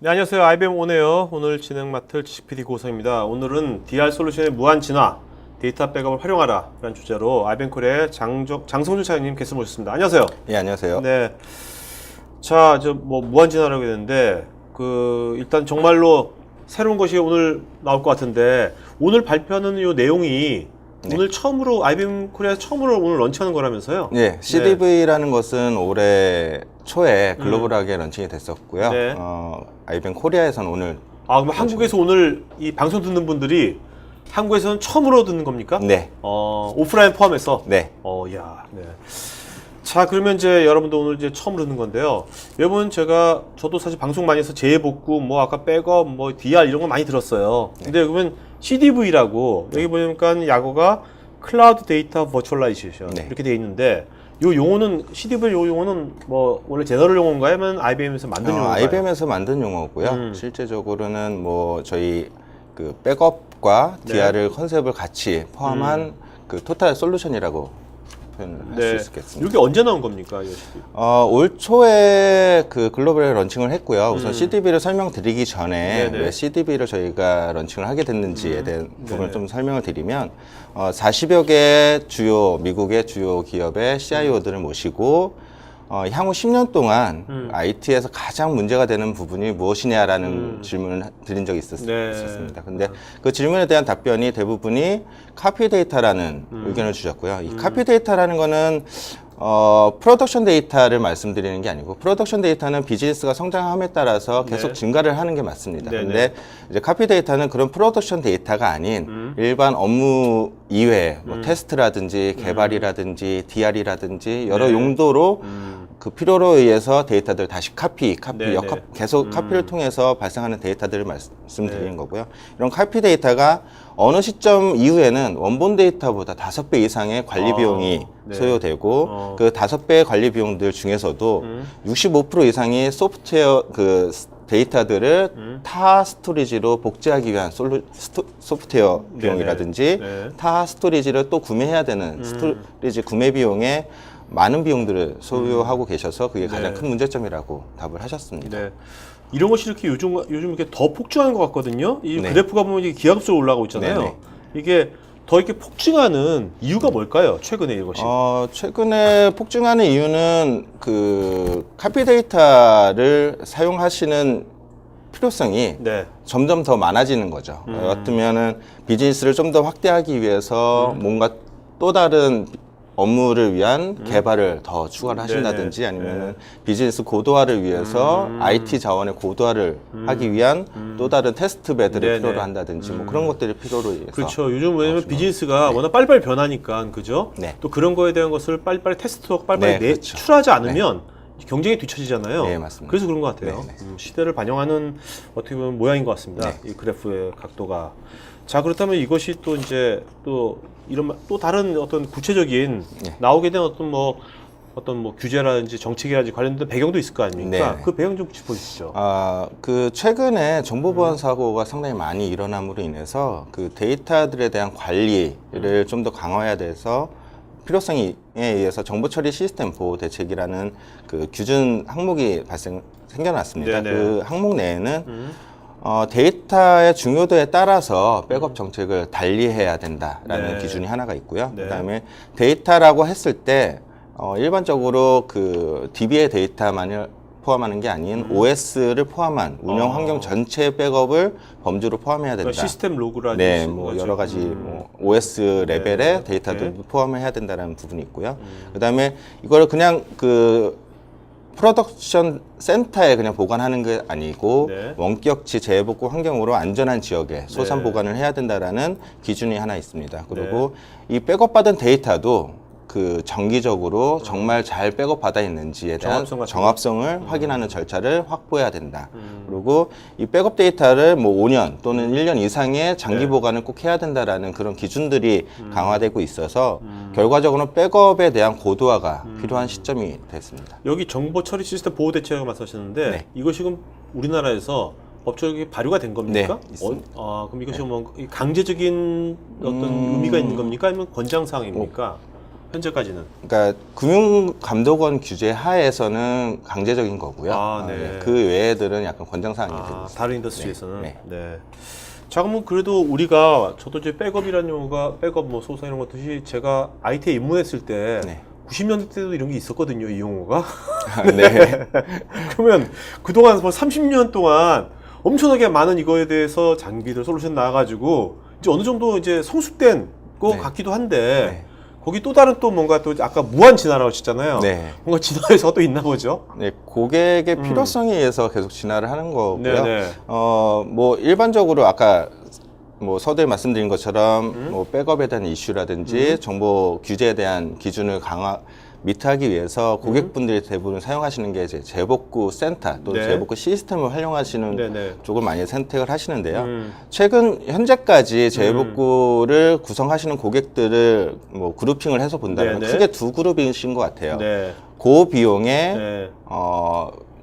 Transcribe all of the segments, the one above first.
네, 안녕하세요. IBM 오네요. 오늘 진행 맡을 지식PD 고성입니다. 오늘은 DR 솔루션의 무한 진화, 데이터 백업을 활용하라 라는 주제로 IBM 코리아의 장성준 차장님 게스트 모셨습니다. 안녕하세요. 예, 안녕하세요. 네. 자, 무한 진화라고 했는데, 일단 정말로 새로운 것이 오늘 나올 것 같은데, 오늘 발표하는 이 내용이 오늘 처음으로, IBM 코리아에서 처음으로 오늘 런칭하는 거라면서요? 네, CDV라는 것은 올해 초에 글로벌하게 런칭이 됐었고요. 네. IBM 코리아에서는 오늘. 그럼 한국에서 오늘 이 방송 듣는 분들이 한국에서는 처음으로 듣는 겁니까? 네. 오프라인 포함해서? 네. 야, 네. 자, 그러면 이제 여러분도 오늘 이제 처음으로 듣는 건데요. 여러분, 저도 사실 방송 많이 해서 재복구, 아까 백업, DR 이런 거 많이 들었어요. 근데 그러면 CDV라고, 여기 보니까 약어가 클라우드 데이터 버추얼라이제이션 이렇게 돼 있는데, 요 용어는, CDV 요 용어는 원래 제너럴 용어인가요? 아니면 IBM에서 만든 용어인가요? IBM에서 만든 용어고요. 실제적으로는 저희 그 백업과 DR을 컨셉을 같이 포함한 그 토탈 솔루션이라고 표현할 수 있겠습니다. 이게 언제 나온 겁니까? 올 초에 그 글로벌에 런칭을 했고요. 우선 CDV를 설명드리기 전에 왜 CDV를 저희가 런칭을 하게 됐는지에 대한 부분을 좀 설명을 드리면 40여 개 미국의 주요 기업의 CIO들을 모시고 향후 10년 동안 IT에서 가장 문제가 되는 부분이 무엇이냐라는 질문을 드린 적이 있었습니다. 근데 그 질문에 대한 답변이 대부분이 카피 데이터라는 의견을 주셨고요. 이 카피 데이터라는 거는 프로덕션 데이터를 말씀드리는 게 아니고, 프로덕션 데이터는 비즈니스가 성장함에 따라서 계속 증가를 하는 게 맞습니다. 근데 이제 카피 데이터는 그런 프로덕션 데이터가 아닌 일반 업무 이외에 테스트라든지 개발이라든지 DR이라든지 여러 용도로 그 필요로 의해서 데이터들 다시 계속 카피를 통해서 발생하는 데이터들을 말씀드리는 거고요. 이런 카피 데이터가 어느 시점 이후에는 원본 데이터보다 5배 이상의 관리 비용이 소요되고, 그 5배의 관리 비용들 중에서도 65% 이상이 소프트웨어 데이터들을 타 스토리지로 복제하기 위한 소프트웨어 비용이라든지 타 스토리지를 또 구매해야 되는 스토리지 구매 비용에 많은 비용들을 소요하고 계셔서 그게 가장 큰 문제점이라고 답을 하셨습니다. 이런 것이 이렇게 요즘 이렇게 더 폭증하는 것 같거든요. 이 그래프가 보면 이게 기하급수로 올라가고 있잖아요. 이게 더 이렇게 폭증하는 이유가 뭘까요? 최근에 이것이? 최근에 폭증하는 이유는 그 카피 데이터를 사용하시는 필요성이 점점 더 많아지는 거죠. 어쩌면은 비즈니스를 좀 더 확대하기 위해서 뭔가 또 다른 업무를 위한 개발을 더 추가를 하신다든지, 아니면 비즈니스 고도화를 위해서 IT 자원의 고도화를 하기 위한 또 다른 테스트 베드를 필요로 한다든지 그런 것들이 필요로 해서. 그렇죠. 요즘 왜냐면 비즈니스가 워낙 빨리빨리 변하니까, 그죠? 또 그런 거에 대한 것을 빨리빨리 테스트하고 빨리빨리 내출하지 않으면 경쟁이 뒤처지잖아요. 네, 맞습니다. 그래서 그런 것 같아요. 시대를 반영하는 어떻게 보면 모양인 것 같습니다. 이 그래프의 각도가. 자, 그렇다면 이것이 또 이제 또 다른 어떤 구체적인 나오게 된 어떤 규제라든지 정책이라든지 관련된 배경도 있을 거 아닙니까? 그 배경 좀 짚어주시죠. 그 최근에 정보보안 사고가 상당히 많이 일어남으로 인해서 그 데이터들에 대한 관리를 좀 더 강화해야 돼서 필요성에 의해서 정보처리 시스템 보호 대책이라는 그 규준 항목이 생겨났습니다. 그 항목 내에는 데이터의 중요도에 따라서 백업 정책을 달리해야 된다라는 기준이 하나가 있고요. 그다음에 데이터라고 했을 때 일반적으로 그 DB의 데이터만을 포함하는 게 아닌 OS를 포함한 운영 환경 전체 백업을 범주로 포함해야 된다. 시스템 로그라든지 여러 가지 OS 레벨의 데이터도 포함해야 된다는 부분이 있고요. 그다음에 이걸 그냥 그 프로덕션 센터에 그냥 보관하는 게 아니고 원격치 재복구 환경으로 안전한 지역에 소산 보관을 해야 된다라는 기준이 하나 있습니다. 그리고 이 백업받은 데이터도 그 정기적으로 정말 잘 백업 받아 있는지에 대한 정합성을 확인하는 절차를 확보해야 된다. 그리고 이 백업 데이터를 5년 또는 1년 이상의 장기 보관을 꼭 해야 된다라는 그런 기준들이 강화되고 있어서 결과적으로 백업에 대한 고도화가 필요한 시점이 됐습니다. 여기 정보 처리 시스템 보호 대책을 말씀하셨는데 이것이 지금 우리나라에서 법적이 발효가 된 겁니까? 있습니다. 그럼 이것이 강제적인 어떤 의미가 있는 겁니까? 아니면 권장사항입니까? 현재까지는. 그러니까 금융감독원 규제 하에서는 강제적인 거고요. 아, 네. 네. 그 외애들은 약간 권장사항이 됩니다. 다른 인더스트리에서는. 네. 네. 자, 그러면 그래도 우리가 저도 이제 백업이라는 용어가 백업 뭐 소사 이런 것듯이 제가 IT에 입문했을 때 네. 90년대 때도 이런 게 있었거든요, 이 용어가. 네. 그러면 그동안 뭐 30년 동안 엄청나게 많은 이거에 대해서 장비들 솔루션 나와가지고 이제 어느 정도 이제 성숙된 것 네. 같기도 한데 네. 거기 또 다른 또 뭔가 또 아까 무한 진화라고 하셨잖아요. 네. 뭔가 진화 요소가 또 있나 보죠. 네, 고객의 필요성에 의해서 계속 진화를 하는 거고요. 네네. 뭐 일반적으로 아까 뭐 서두에 말씀드린 것처럼 뭐 백업에 대한 이슈라든지 정보 규제에 대한 기준을 미트하기 위해서 고객분들이 대부분 사용하시는 게 이제 재복구 센터 또는 네. 재복구 시스템을 활용하시는 네네. 쪽을 많이 선택을 하시는데요. 최근 현재까지 재복구를 구성하시는 고객들을 뭐 그룹핑을 해서 본다면 네네. 크게 두 그룹이신 것 같아요. 네. 고비용의 네.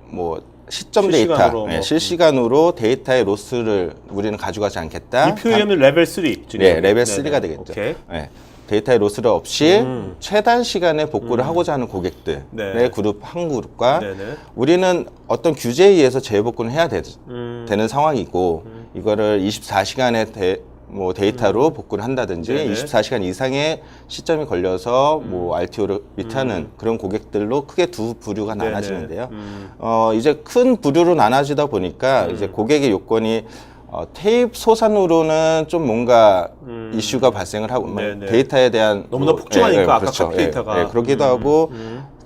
뭐 시점 데이터, 실시간으로 뭐. 실시간으로 데이터의 로스를 우리는 가져가지 않겠다. 이 표현은 레벨 3. 지금. 네, 레벨 네네. 3가 되겠죠. 오케이. 네, 데이터의 로스를 없이 최단 시간에 복구를 하고자 하는 고객들의 네. 그룹 한 그룹과 네네. 우리는 어떤 규제에 의해서 재복구는 해야 되는 상황이고 이거를 24시간에 뭐 데이터로 복구를 한다든지 네네. 24시간 이상의 시점이 걸려서 뭐 RTO를 미트하는 그런 고객들로 크게 두 부류가 네네. 나눠지는데요. 이제 큰 부류로 나눠지다 보니까 이제 고객의 요건이 테이프 소산으로는 좀 뭔가 이슈가 발생을 하고 네네. 데이터에 대한 너무나 폭증하니까 아까 그렇죠. 카피 데이터가. 그렇기도 하고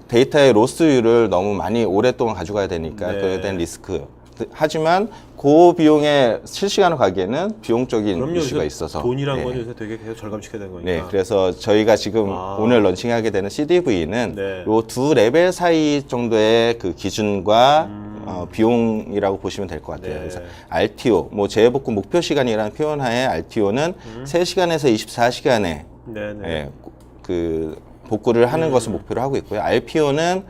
데이터의 로스율을 너무 많이 오랫동안 가져가야 되니까 네. 그에 대한 리스크. 하지만 고비용의 실시간으로 가기에는 비용적인 그럼요. 이슈가 요새 있어서 돈이란 네. 건 요새 되게 계속 절감시켜야 되는 거니까. 네, 그래서 저희가 지금 오늘 런칭하게 되는 CDV는 네. 요 두 레벨 사이 정도의 그 기준과 비용이라고 보시면 될 것 같아요. 네. 그래서 RTO, 뭐 재복구 목표 시간이라는 표현하에 RTO는 3시간에서 24시간에 네네. 그 복구를 하는 것을 목표로 하고 있고요. RPO는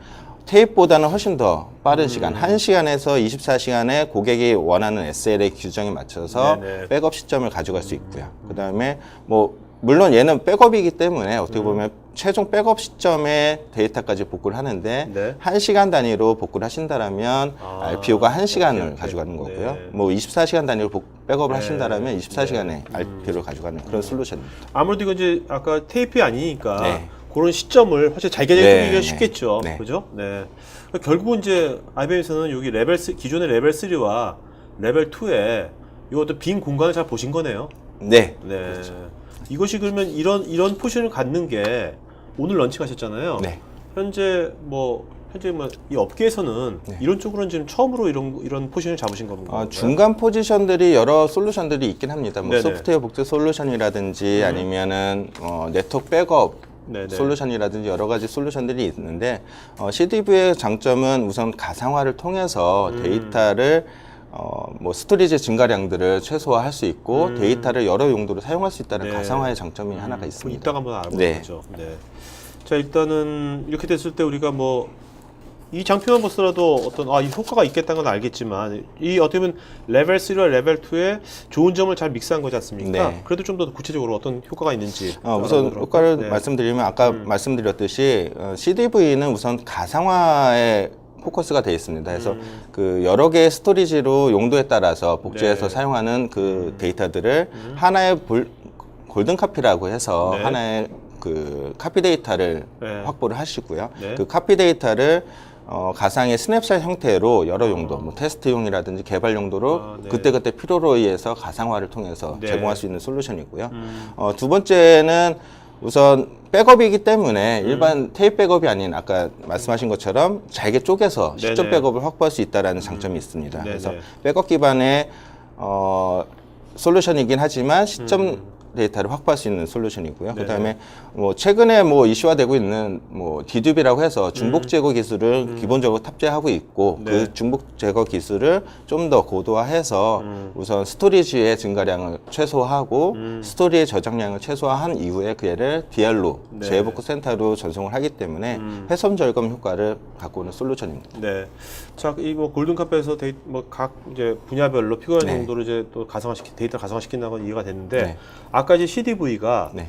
테이프보다는 훨씬 더 빠른 시간, 1시간에서 24시간에 고객이 원하는 SLA 규정에 맞춰서 네네. 백업 시점을 가져갈 수 있고요. 그 다음에 뭐 물론 얘는 백업이기 때문에 어떻게 보면 최종 백업 시점에 데이터까지 복구를 하는데 네. 1시간 단위로 복구를 하신다라면 RPO가 1시간을 오케이. 가져가는 거고요. 네. 뭐 24시간 단위로 백업을 네. 하신다면 24시간에 RPO를 가져가는 그런 솔루션입니다. 아무래도 이거 이제 아까 테이프 아니니까 네. 그런 시점을 훨씬 잘 개념하기가 네. 쉽겠죠. 네. 그죠? 네. 그러니까 결국은 이제 IBM에서는 여기 기존의 레벨 3와 레벨 2에 이것도 빈 공간을 잘 보신 거네요. 네. 네. 이것이 그러면 이런 포션을 갖는 게 오늘 런칭하셨잖아요. 네. 현재 이 업계에서는 네. 이런 쪽으로는 지금 처음으로 이런 포션을 잡으신 건가요? 중간 포지션들이 여러 솔루션들이 있긴 합니다. 뭐 네네. 소프트웨어 복제 솔루션이라든지 아니면은 네트워크 백업 네네. 솔루션이라든지 여러 가지 솔루션들이 있는데 CDV의 장점은 우선 가상화를 통해서 데이터를 뭐 스토리지 증가량들을 최소화할 수 있고 데이터를 여러 용도로 사용할 수 있다는 네. 가상화의 장점이 하나가 있습니다. 이따가 한번 알아보는 네. 거죠. 네. 자, 일단은 이렇게 됐을 때 우리가 뭐 이 장표만 보더라도 어떤 이 효과가 있겠다는 건 알겠지만 이 어떻게 보면 레벨 3와 레벨 2의 좋은 점을 잘 믹스한 거지 않습니까? 네. 그래도 좀 더 구체적으로 어떤 효과가 있는지 우선 알아보도록 효과를 할까요? 네. 말씀드리면 아까 말씀드렸듯이 CDV는 우선 가상화에 포커스가 되어 있습니다. 그래서 그 여러 개의 스토리지로 용도에 따라서 복제해서 네. 사용하는 그 데이터들을 하나의 골든 카피라고 해서 네. 하나의 그 카피 데이터를 네. 확보를 하시고요. 네. 그 카피 데이터를 가상의 스냅샷 형태로 여러 용도, 뭐 테스트용이라든지 개발 용도로 네. 그때그때 필요로 의해서 가상화를 통해서 네. 제공할 수 있는 솔루션이고요. 두 번째는 우선 백업이기 때문에 일반 테이프 백업이 아닌 아까 말씀하신 것처럼 잘게 쪼개서 시점 네네. 백업을 확보할 수 있다는 장점이 있습니다. 네네. 그래서 백업 기반의 솔루션이긴 하지만 시점 데이터를 확보할 수 있는 솔루션이고요. 네네. 그다음에 뭐 최근에 뭐 이슈화되고 있는 뭐 디듀비라고 해서 중복 제거 기술을 기본적으로 탑재하고 있고 네. 그 중복 제거 기술을 좀 더 고도화해서 우선 스토리지의 증가량을 최소화하고 스토리의 저장량을 최소화한 이후에 그 애를 DR로 네. 재복구 센터로 전송을 하기 때문에 훼손 절감 효과를 갖고 오는 솔루션입니다. 네. 자, 이 뭐 골든카페에서 각 이제 분야별로 필요한 네. 정도로 이제 또 데이터 가상화시킨다는 건 이해가 됐는데 네. 아까 이제 CDV가 네.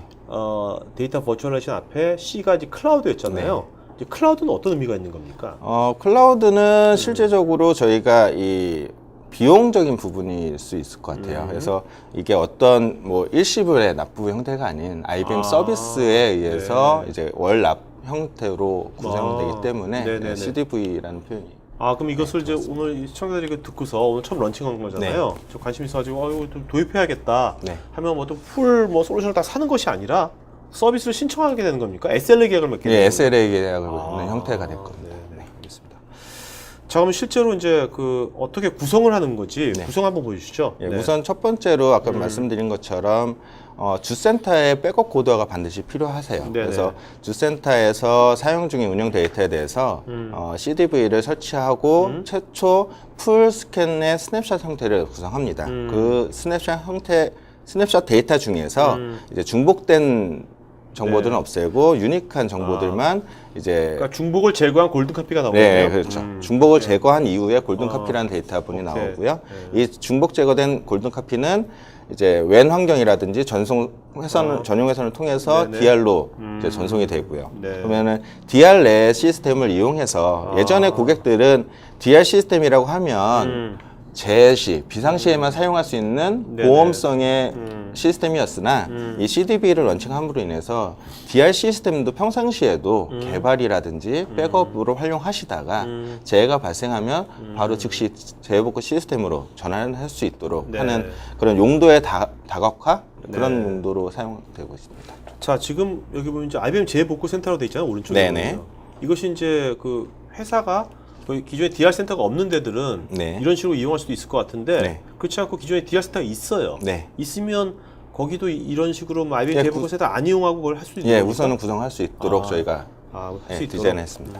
데이터 버추얼라이제이션 앞에 C가 이제 클라우드였잖아요. 이제 클라우드는 어떤 의미가 있는 겁니까? 클라우드는 실제적으로 저희가 이 비용적인 부분일 수 있을 것 같아요. 그래서 이게 어떤 뭐 일시불의 납부 형태가 아닌 IBM 서비스에 의해서 이제 월 납 형태로 구성되기 때문에 CDV라는 표현이. 그럼 이것을 이제 오늘 시청자들이 이거 듣고서 오늘 처음 런칭한 거잖아요. 저 관심 있어가지고 이거 좀 도입해야겠다 하면 뭐 또 풀 뭐 솔루션을 다 사는 것이 아니라 서비스를 신청하게 되는 겁니까? SLA 계약을 맺게 되는 예, SLA 계약을 맺는 형태가 될 겁니다. 네, 알겠습니다. 자, 그럼 실제로 이제 그 어떻게 구성을 하는 거지? 구성 한번 보여주시죠. 예, 우선 첫 번째로 아까 말씀드린 것처럼 주센터에 백업 코드가 반드시 필요하세요. 그래서 주센터에서 사용 중인 운영 데이터에 대해서 CDV를 설치하고 최초 풀 스캔의 스냅샷 형태를 구성합니다. 그 스냅샷 데이터 중에서 이제 중복된 정보들은 없애고 유니크한 정보들만 이제 그러니까 중복을 제거한 골든 카피가 나오거든요. 네, 그렇죠. 중복을 제거한 이후에 골든 카피라는 데이터분이 나오고요. 이 중복 제거된 골든 카피는 이제 웬 환경이라든지 전용 회선을 통해서 DR로 이제 전송이 되고요. 그러면은 DR 내 시스템을 이용해서 예전에 고객들은 DR 시스템이라고 하면 재해 비상시에만 사용할 수 있는 보험성의 시스템이었으나 이 CDV를 런칭함으로 인해서 DR 시스템도 평상시에도 개발이라든지 백업으로 활용하시다가 재해가 발생하면 바로 즉시 재해복구 시스템으로 전환할 수 있도록 하는 그런 용도의 다각화 그런 용도로 사용되고 있습니다. 자, 지금 여기 보면 이제 IBM 재해복구 센터로 돼 있잖아요, 오른쪽에. 이것이 이제 그 회사가 기존에 DR 센터가 없는 데들은 이런 식으로 이용할 수도 있을 것 같은데 그렇지 않고 기존에 DR 센터가 있어요. 있으면 거기도 이런 식으로 뭐 IBM 재해복구 센터 안 이용하고 그걸 할 수 있는 겁니까? 우선은 구성할 수 있도록 저희가 디자인했습니다.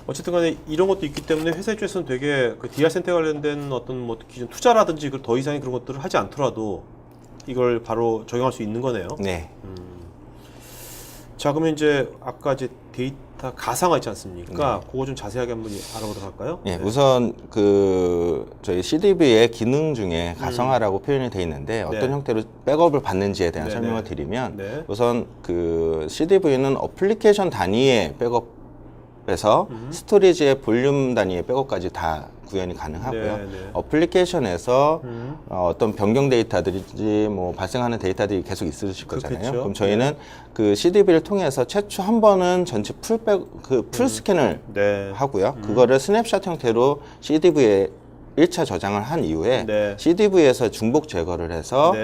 어쨌든 간에 이런 것도 있기 때문에 회사 입장에서는 되게 그 DR 센터 관련된 어떤 뭐 기존 투자라든지 더 이상의 그런 것들을 하지 않더라도 이걸 바로 적용할 수 있는 거네요. 자, 그러면 이제 아까 이제 데이터 가상화 있지 않습니까? 그거 좀 자세하게 한번 알아보도록 할까요? 우선 그 저희 CDV의 기능 중에 가상화라고 표현이 되어 있는데 어떤 형태로 백업을 받는지에 대한 설명을 드리면 우선 그 CDV는 어플리케이션 단위의 백업에서 스토리지의 볼륨 단위의 백업까지 다 구현이 가능하고요. 어플리케이션에서 어떤 변경 데이터들인지 뭐 발생하는 데이터들이 계속 있으실 거잖아요. 그럼 저희는 그 CDV를 통해서 최초 한 번은 전체 풀 스캔을 하고요. 그거를 스냅샷 형태로 CDV에 1차 저장을 한 이후에 CDV에서 중복 제거를 해서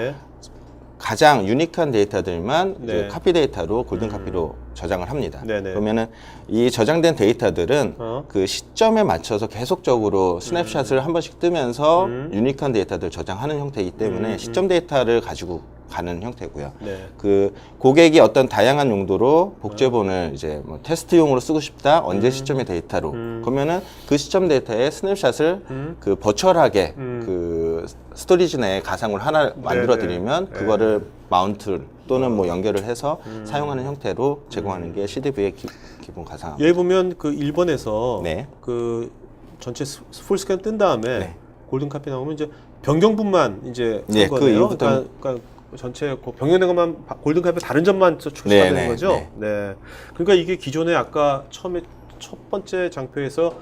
가장 유니크한 데이터들만 이제 카피 데이터로 골든 카피로 저장을 합니다. 그러면은 이 저장된 데이터들은 그 시점에 맞춰서 계속적으로 스냅샷을 한 번씩 뜨면서 유니크한 데이터들 저장하는 형태이기 때문에 시점 데이터를 가지고 가는 형태고요. 그 고객이 어떤 다양한 용도로 복제본을 이제 뭐 테스트용으로 쓰고 싶다. 언제 시점의 데이터로. 그러면은 그 시점 데이터에 스냅샷을 그 버추얼하게 그 스토리지 내에 가상으로 하나 만들어 드리면 그거를 마운트 또는 뭐 연결을 해서 사용하는 형태로 제공하는 게 CDV의 기본 가상. 여기 보면 그 1번에서 그 전체 풀 스캔 뜬 다음에 골든 카피 나오면 이제 변경분만 이제 한 거네요. 그러니까 전체 변경된 것만 골든 카피 다른 점만 출시하는 거죠. 그러니까 이게 기존에 아까 처음에 첫 번째 장표에서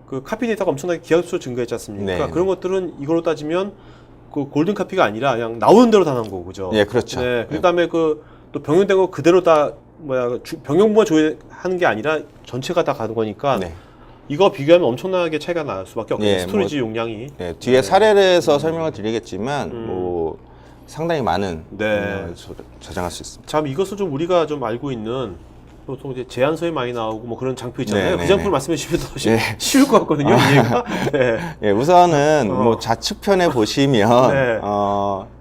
그 카피 데이터가 엄청나게 기하급수로 증가했지 않습니까? 그런 것들은 이걸로 따지면 그 골든 카피가 아니라 그냥 나오는 대로 다 나온 거고, 그죠? 그렇죠. 그다음에 그 또 변경된 거 그대로 다 변경부만 조회하는 게 아니라 전체가 다 가는 거니까 이거 비교하면 엄청나게 차이가 날 수밖에 없겠네요. 스토리지 용량이. 뒤에 사례에서 설명을 드리겠지만 뭐 상당히 많은 저장할 수 있습니다. 참 이것을 좀 우리가 좀 알고 있는 보통 이제 제안서에 많이 나오고 뭐 그런 장표 있잖아요. 그 장표를 말씀해 주시면 더 쉬울 것 같거든요. 이해가. 우선은 뭐 좌측편에 보시면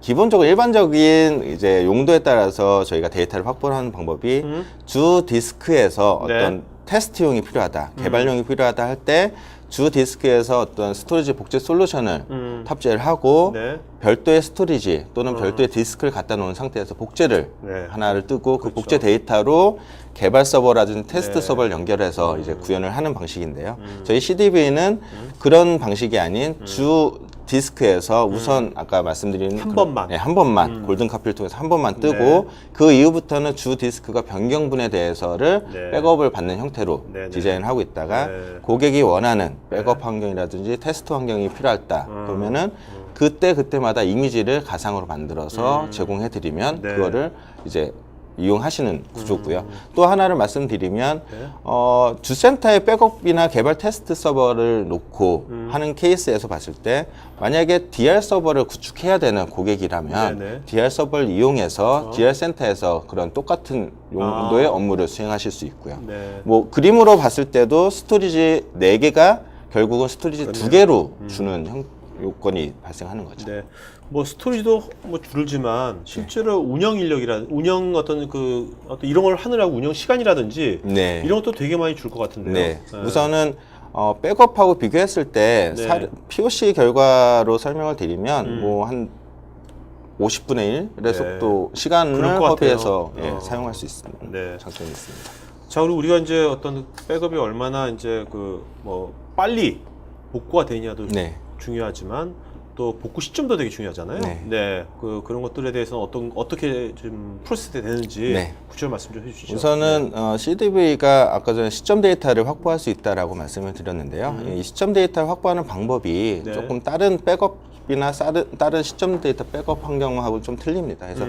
기본적으로 일반적인 이제 용도에 따라서 저희가 데이터를 확보하는 방법이 주 디스크에서 어떤 테스트용이 필요하다, 개발용이 필요하다 할 때 주 디스크에서 어떤 스토리지 복제 솔루션을 탑재를 하고 별도의 스토리지 또는 별도의 디스크를 갖다 놓은 상태에서 복제를 하나를 뜨고 그 복제 데이터로 개발 서버라든지 테스트 서버를 연결해서 이제 구현을 하는 방식인데요. 저희 CDV는 그런 방식이 아닌 주 디스크에서 우선 아까 말씀드린 한 번만. 네, 한 번만 골든 카피를 통해서 한 번만 뜨고 그 이후부터는 주 디스크가 변경분에 대해서를 네. 백업을 받는 형태로 네, 네. 디자인을 하고 있다가 네. 고객이 원하는 백업 환경이라든지 테스트 환경이 필요하다 그러면은 그때마다 이미지를 가상으로 만들어서 제공해 드리면 네. 그거를 이제 이용하시는 구조고요. 또 하나를 말씀드리면 네. 주센터에 백업이나 개발 테스트 서버를 놓고 하는 케이스에서 봤을 때 만약에 DR 서버를 구축해야 되는 고객이라면 네네. DR 서버를 이용해서 DR 센터에서 그런 똑같은 용도의 업무를 수행하실 수 있고요. 네. 뭐 그림으로 봤을 때도 스토리지 4개가 결국은 스토리지 2개로 주는 요건이 발생하는 거죠. 네. 뭐 스토리지도 뭐 줄지만 실제로 운영 인력이라 운영 어떤 이런 걸 하느라고 운영 시간이라든지 네. 이런 것도 되게 많이 줄 것 같은데요. 네. 우선은 백업하고 비교했을 때 네. POC 결과로 설명을 드리면 뭐 한 50분의 1의 네. 속도 시간을 그럴 것 허비해서 같아요. 사용할 수 있습니다. 네. 장점이 있습니다. 자, 그리고 우리가 이제 어떤 백업이 얼마나 이제 뭐 빨리 복구가 되냐도 네. 중요하지만 또 복구 시점도 되게 중요하잖아요. 네. 그런 것들에 대해서는 어떻게 좀 프로세스 되는지 네. 구체적으로 말씀 좀 해주시죠. 우선은 CDV가 아까 전에 시점 데이터를 확보할 수 있다라고 말씀을 드렸는데요. 이 시점 데이터를 확보하는 방법이 네. 조금 다른 백업이나 다른 시점 데이터 백업 환경하고 좀 틀립니다. 그래서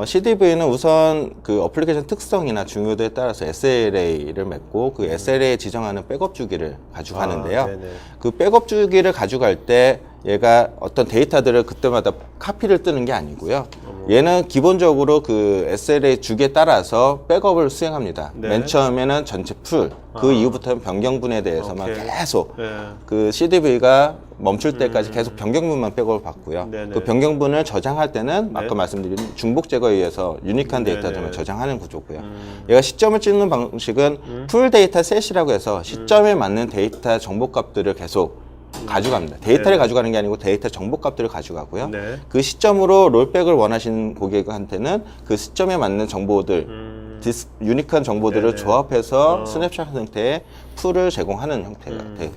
CDV는 우선 그 어플리케이션 특성이나 중요도에 따라서 SLA를 맺고 그 SLA에 지정하는 백업 주기를 가져가는데요. 네네. 그 백업 주기를 가져갈 때 얘가 어떤 데이터들을 그때마다 카피를 뜨는 게 아니고요. 얘는 기본적으로 그 SLA 주기에 따라서 백업을 수행합니다. 네. 맨 처음에는 전체 풀, 그 이후부터는 변경분에 대해서만 오케이. 계속 네. 그 CDV가 멈출 때까지 계속 변경분만 백업을 받고요. 네네. 그 변경분을 저장할 때는 네. 아까 말씀드린 중복 제거에 의해서 유니크한 네네. 데이터들만 저장하는 구조고요. 얘가 시점을 찍는 방식은 풀 데이터 셋이라고 해서 시점에 맞는 데이터 정보값들을 계속 가져갑니다. 데이터를 네. 가져가는 게 아니고 데이터 정보값들을 가져가고요. 네. 그 시점으로 롤백을 원하시는 고객한테는 그 시점에 맞는 정보들, 유니크한 정보들을 네네. 조합해서 스냅샷 형태의 풀을 제공하는 형태가 되어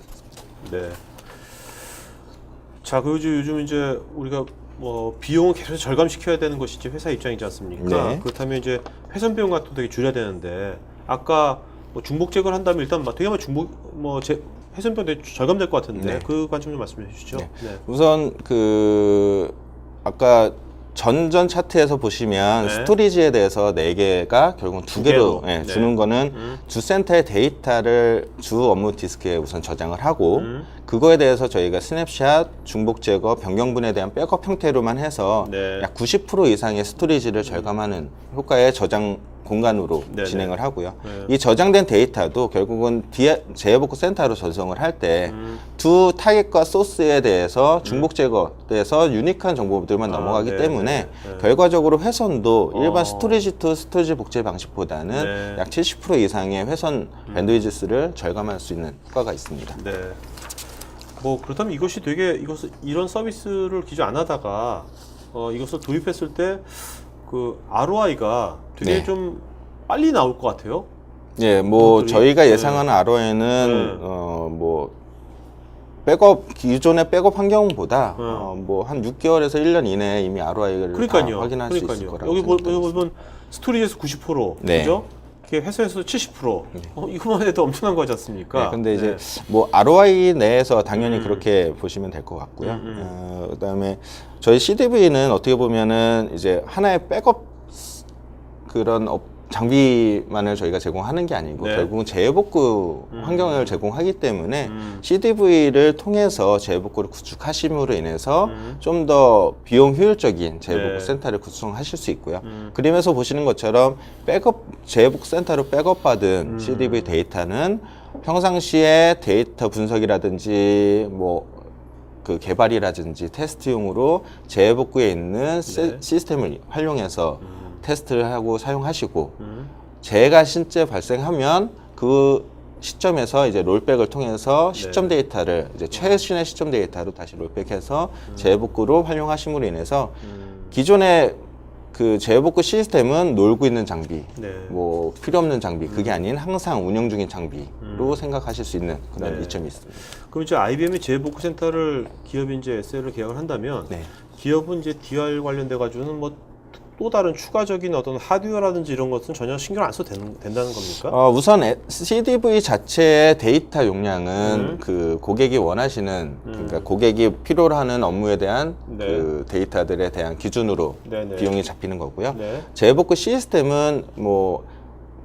네. 자, 그리고 요즘 이제 우리가 뭐 비용을 계속 절감시켜야 되는 것이 이제 회사 입장이지 않습니까? 네. 그렇다면 이제 회선 비용 같은 거 되게 줄여야 되는데 아까 뭐 중복 제거를 한다면 일단 되게 많이 회선 비용 되게 절감될 것 같은데 네. 그 관점 좀 말씀해 주시죠. 네. 네. 우선 그 아까 전전 차트에서 보시면 네. 스토리지에 대해서 4개가 결국은 2개로 네. 주는 거는 주센터의 데이터를 주 업무 디스크에 우선 저장을 하고 그거에 대해서 저희가 스냅샷, 중복 제거, 변경분에 대한 백업 형태로만 해서 네. 약 90% 이상의 스토리지를 절감하는 효과의 저장 공간으로 네네. 진행을 하고요. 네. 이 저장된 데이터도 결국은 재해복구 센터로 전송을 할 때 두 타겟과 소스에 대해서 중복 제거돼서 유니크한 정보들만 넘어가기 네, 때문에 네. 결과적으로 회선도 일반 스토리지 투 스토리지 복제 방식보다는 네. 약 70% 이상의 회선 밴드위드스를 절감할 수 있는 효과가 있습니다. 네. 뭐 그렇다면 이런 서비스를 기존 안 하다가 이것을 도입했을 때 그 ROI가 되게 네. 좀 빨리 나올 것 같아요. 예, 뭐 그것들이- 저희가 네. 예상하는 ROI는 네. 뭐 기존의 백업 환경보다 뭐 한 6개월에서 1년 이내에 이미 ROI를 그러니까요. 확인할 수 있을 거라고 여기 생각합니다. 보면 스토리지에서 90%, 네. 그죠? 이렇게 회사에서 70%. 이것만 해도 엄청난 거지 않습니까? 네, 근데 이제 네. 뭐 ROI 내에서 당연히 그렇게 보시면 될 것 같고요. 그다음에 저희 CDV는 어떻게 보면은 이제 하나의 백업 그런 장비만을 저희가 제공하는 게 아니고 네. 결국은 재해복구 환경을 제공하기 때문에 CDV를 통해서 재해복구를 구축하심으로 인해서 좀 더 비용 효율적인 재해복구 네. 센터를 구성하실 수 있고요. 그림에서 보시는 것처럼 재해복구 센터로 백업받은 CDV 데이터는 평상시에 데이터 분석이라든지 뭐 그 개발이라든지 테스트용으로 재해복구에 있는 네. 시스템을 활용해서 테스트를 하고 사용하시고 재해가 실제 발생하면 그 시점에서 이제 롤백을 통해서 시점 데이터를 이제 최신의 시점 데이터로 다시 롤백해서 재해복구로 활용하심으로 인해서 기존의 그 재해복구 시스템은 놀고 있는 장비, 네. 뭐 필요 없는 장비, 그게 아닌 항상 운영 중인 장비로 생각하실 수 있는 그런 네. 이점이 있습니다. 그럼 이제 IBM이 재해복구 센터를 기업이 이제 SL을 계약을 한다면 네. 기업은 이제 DR 관련돼 가지고는 뭐 또 다른 추가적인 어떤 하드웨어라든지 이런 것은 전혀 신경 안 써도 된다는 겁니까? 우선 CDV 자체의 데이터 용량은 그 고객이 원하시는 그러니까 고객이 필요로 하는 업무에 대한 네. 그 데이터들에 대한 기준으로 네네. 비용이 잡히는 거고요. 네. 재해복구 시스템은 뭐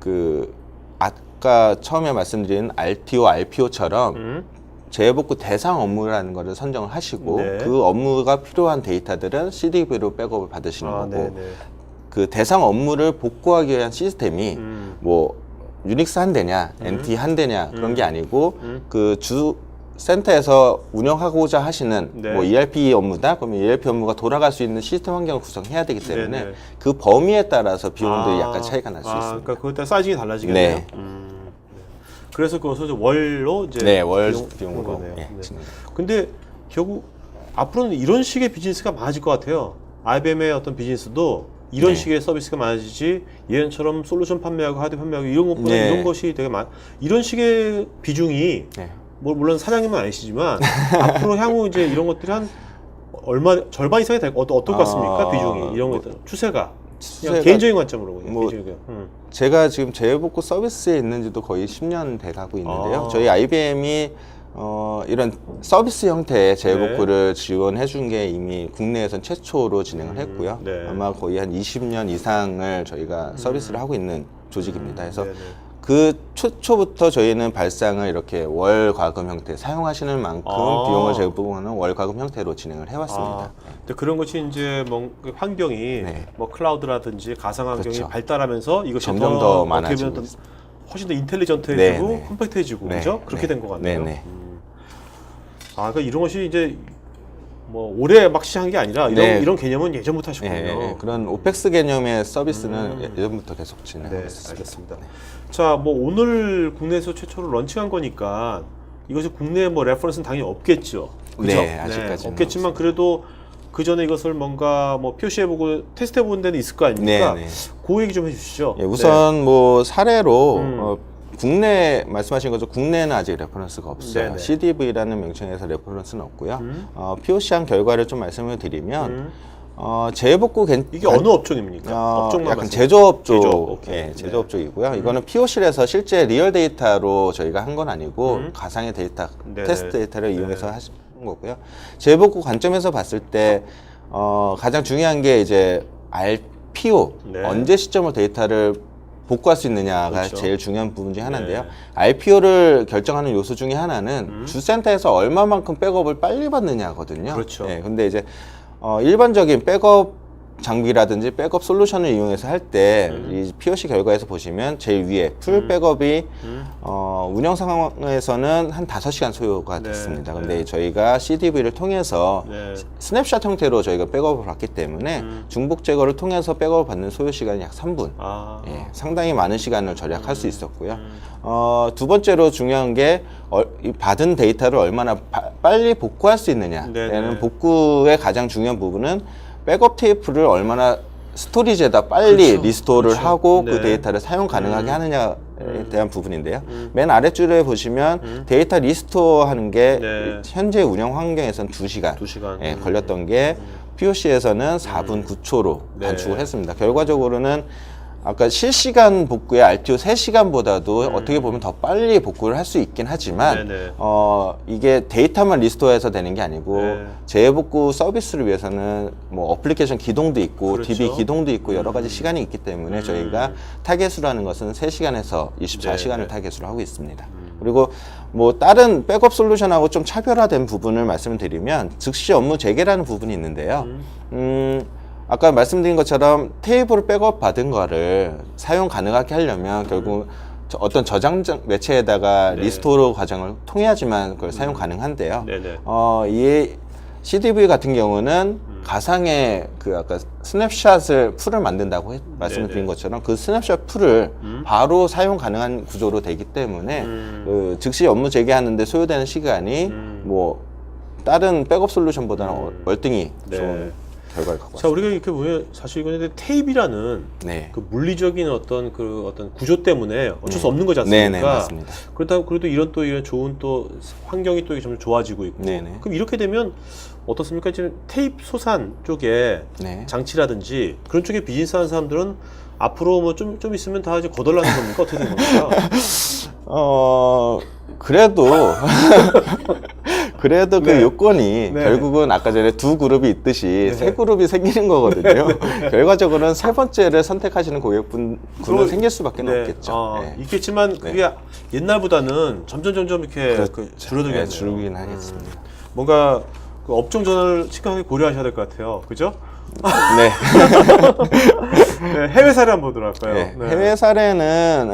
그 아까 처음에 말씀드린 RTO, RPO처럼 재해복구 대상 업무라는 것을 선정을 하시고 네. 그 업무가 필요한 데이터들은 CDV로 백업을 받으시는 거고 네네. 그 대상 업무를 복구하기 위한 시스템이 뭐 유닉스 한 대냐, NT 한 대냐 그런 게 아니고 그 주 센터에서 운영하고자 하시는 네. 뭐 ERP 업무다 그러면 ERP 업무가 돌아갈 수 있는 시스템 환경을 구성해야 되기 때문에 네네. 그 범위에 따라서 비용들이 약간 차이가 날 수 있습니다. 그러니까 그것 따라 사이징이 달라지겠네요. 네. 그래서 그것을 이제 월로 이제 네, 월 비용으로 비용으로 거네요. 예, 네. 진행. 근데 결국 앞으로는 이런 식의 비즈니스가 많아질 것 같아요. IBM의 어떤 비즈니스도 이런 네. 식의 서비스가 많아지지 예전처럼 솔루션 판매하고 하드웨어 판매하고 이런 것보다 네. 이런 것이 되게 이런 식의 비중이 네. 뭐 물론 사장님은 아니시지만 앞으로 향후 이제 이런 것들이 한 얼마 절반 이상이 될 어떨 것 같습니까? 비중이 이런 것 추세가 그냥 추세가- 개인적인 관점으로 그냥 뭐 개인적인. 제가 지금 재해복구 서비스에 있는 지도 거의 10년 돼 가고 있는데요. 아. 저희 IBM이 이런 서비스 형태의 재해복구를 지원해 준 게 이미 국내에선 최초로 진행을 했고요. 네. 아마 거의 한 20년 이상을 저희가 서비스를 하고 있는 조직입니다. 그래서 네네. 그 초부터 저희는 발상을 이렇게 월 과금 형태, 사용하시는 만큼 비용을 제공하는 월 과금 형태로 진행을 해왔습니다. 근데 그런 것이 이제 뭐 환경이 네. 뭐 클라우드라든지 가상 환경이 그렇죠. 발달하면서 이것이 점점 더 어떻게 많아지고 보면 있습니다. 훨씬 더 인텔리전트해지고 네, 네. 컴팩트해지고 네, 그죠? 그렇게 네. 된 것 같네요. 네, 네. 그러니까 이런 것이 이제 뭐 올해 막 시작한 게 아니라 이런 개념은 예전부터 하셨군요. 예, 그런 오펙스 개념의 서비스는 예전부터 계속 진행하고 네, 있습니다. 알겠습니다. 자, 뭐 오늘 국내에서 최초로 런칭한 거니까 이것이 국내에 뭐 레퍼런스는 당연히 없겠죠. 그죠? 네, 아직까지는 없겠지만 그래도 그 전에 이것을 뭔가 뭐 표시해보고 테스트해본 데는 있을 거 아닙니까? 네, 네. 그 얘기 좀 해주시죠. 예, 우선 뭐 사례로 국내 말씀하신 것처럼 국내는 아직 레퍼런스가 없어요. 네네. CDV라는 명칭에서 레퍼런스는 없고요. POC한 결과를 좀 말씀을 드리면 재해복구 이게 어느 업종입니까? 업종만 약간 말씀- 제조업 쪽, 제조업, 오케이. 예, 제조업 쪽이고요. 이거는 POC에서 실제 리얼 데이터로 저희가 한 건 아니고 가상의 데이터, 네네. 테스트 데이터를 이용해서 하신 거고요. 재해복구 관점에서 봤을 때 가장 중요한 게 이제 RPO, 네. 언제 시점으로 데이터를 복구할 수 있느냐가 그렇죠. 제일 중요한 부분 중에 하나인데요. 네. RPO를 결정하는 요소 중에 하나는 주센터에서 얼마만큼 백업을 빨리 받느냐거든요. 그렇죠. 예, 근데 이제 일반적인 백업 장비라든지 백업 솔루션을 이용해서 할 때 이 POC 결과에서 보시면 제일 위에 풀 백업이 운영 상황에서는 한 5시간 소요가 네, 됐습니다. 네. 근데 저희가 CDV를 통해서 네. 스냅샷 형태로 저희가 백업을 받기 때문에 중복 제거를 통해서 백업을 받는 소요 시간이 약 3분. 아, 예, 상당히 많은 시간을 절약할 수 있었고요. 두 번째로 중요한 게 이 받은 데이터를 얼마나 빨리 복구할 수 있느냐라는 네네. 복구의 가장 중요한 부분은 백업 테이프를 얼마나 스토리지에다 빨리 그렇죠. 리스토어를 그렇죠. 하고 네. 그 데이터를 사용 가능하게 하느냐에 대한 부분인데요. 맨 아래줄에 보시면 데이터 리스토어 하는 게 네. 현재 운영 환경에서는 2시간, 2시간. 예, 걸렸던 게 POC에서는 4분 9초로 네. 단축을 했습니다. 결과적으로는 아까 실시간 복구의 RTO 3시간보다도 어떻게 보면 더 빨리 복구를 할 수 있긴 하지만 네네. 이게 데이터만 리스토어해서 되는 게 아니고 네. 재해복구 서비스를 위해서는 뭐 어플리케이션 기동도 있고 그렇죠. DB 기동도 있고 여러 가지 시간이 있기 때문에 저희가 타겟으로 하는 것은 3시간에서 24시간을 네. 타겟으로 하고 있습니다. 그리고 뭐 다른 백업 솔루션하고 좀 차별화된 부분을 말씀을 드리면 즉시 업무 재개라는 부분이 있는데요. 아까 말씀드린 것처럼 테이블을 백업 받은 거를 사용 가능하게 하려면 결국 어떤 저장 매체에다가 네. 리스토어 과정을 통해야지만 그걸 사용 가능한데요. 네네. 이 CDV 같은 경우는 가상의 그 아까 스냅샷을 풀을 만든다고 말씀을 드린 것처럼 그 스냅샷 풀을 바로 사용 가능한 구조로 되기 때문에 그 즉시 업무 재개하는데 소요되는 시간이 뭐 다른 백업 솔루션보다는 월등히 네. 좀 결과를 갖고 자, 왔습니다. 우리가 이렇게 보면 사실 이거는 테이프라는 네. 그 물리적인 어떤 구조 때문에 어쩔 수 없는 거지 네, 않습니까? 네, 맞습니다. 그래도 이런 좋은 또 환경이 또 점점 좋아지고 있고. 네, 네. 그럼 이렇게 되면 어떻습니까? 지금 테이프 소산 쪽에 네. 장치라든지 그런 쪽에 비즈니스 하는 사람들은 앞으로 뭐 좀 있으면 다 이제 거덜나는 겁니까? 어떻게 되는 겁니까? 그래도 그래도 네. 그 요건이 네. 결국은 아까 전에 두 그룹이 있듯이 네. 세 그룹이 생기는 거거든요. 결과적으로는 세 번째를 선택하시는 고객분은 생길 수밖에 없겠죠. 네. 있겠지만 그게 옛날보다는 점점 이렇게 줄어들겠네요. 네, 줄긴 하겠습니다. 뭔가 그 업종 전환을 심각하게 고려하셔야 될 것 같아요. 그죠? 네. 네, 해외 사례 한번 보도록 할까요? 네. 네. 해외 사례는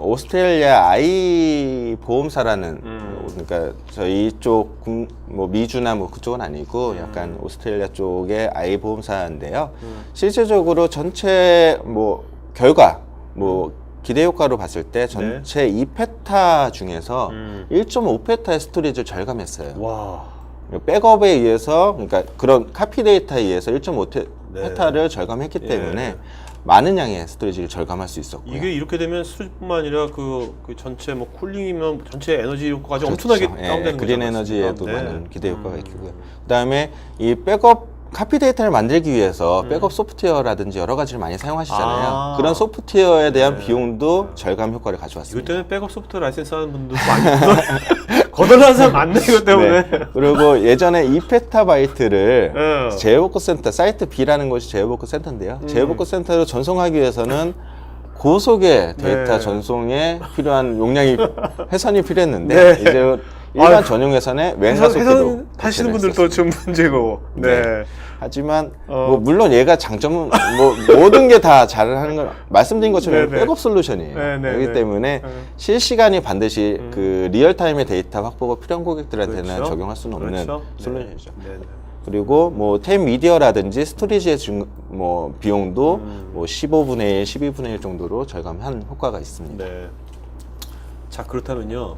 오스트레일리아 아이 보험사라는 그러니까 저희 쪽 뭐 미주나 뭐 그쪽은 아니고 약간 오스트레일리아 쪽의 아이 보험사인데요. 실제적으로 전체 뭐 결과 뭐 기대 효과로 봤을 때 전체 2페타 중에서 1.5페타의 스토리지를 절감했어요. 와. 백업에 의해서 그러니까 그런 카피 데이터에 의해서 1.5페타를 절감했기 때문에 많은 양의 스토리지를 절감할 수 있었고요. 이게 이렇게 되면 스토리지뿐만 아니라 그 전체 뭐 쿨링이면 전체 에너지 효과까지 엄청나게 다운되는 거죠. 그린 에너지에도 많은 기대 효과가 있고요. 그다음에 이 백업 카피 데이터를 만들기 위해서 백업 소프트웨어라든지 여러 가지를 많이 사용하시잖아요. 그런 소프트웨어에 대한 비용도 절감 효과를 가져왔습니다. 이것 때문에 백업 소프트웨어 라이센스 하는 분들도 많이 거덜나는 사람 많네, 이것 때문에. 네. 그리고 예전에 2페타바이트를 제어복구 센터, 사이트 B라는 곳이 제어복구 센터인데요. 제어복구 센터로 전송하기 위해서는 고속의 데이터 전송에 필요한 용량이 회선이 필요했는데 이제 일반 전용 회선에 왼가속기로 하시는 분들도 좀 문제고. 네. 하지만 뭐 물론 얘가 장점은 뭐 모든 게 다 잘하는 건 말씀드린 것처럼 백업 솔루션이에요. 그렇기 때문에 실시간이 반드시 그 리얼타임의 데이터 확보가 필요한 고객들한테는 적용할 수는 없는 솔루션이죠. 그리고 뭐 템 미디어라든지 스토리지의 뭐 비용도 뭐 15분의 1, 12분의 1 정도로 절감한 효과가 있습니다. 네. 자, 그렇다면요.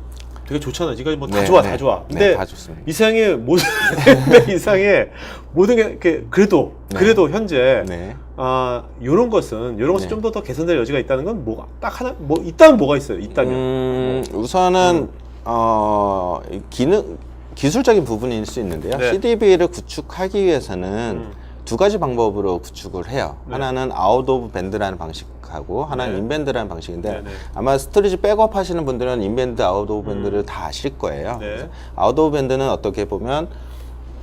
되게 좋잖아요. 지금 뭐 다 좋아, 다 좋아. 근데 다 좋습니다. 이상의 모든 게 그래도 현재 요런 것은 좀 더 개선될 여지가 있다는 건 뭐가 딱 하나 뭐 있다면 뭐가 있어요? 있다면 우선은 기술적인 부분일 수 있는데요. CDB를 구축하기 위해서는 두 가지 방법으로 구축을 해요. 하나는 아웃 오브 밴드라는 방식하고 하나는 인밴드라는 방식인데 아마 스토리지 백업 하시는 분들은 인밴드, 아웃 오브 밴드를 다 아실 거예요. 아웃 오브 밴드는 어떻게 보면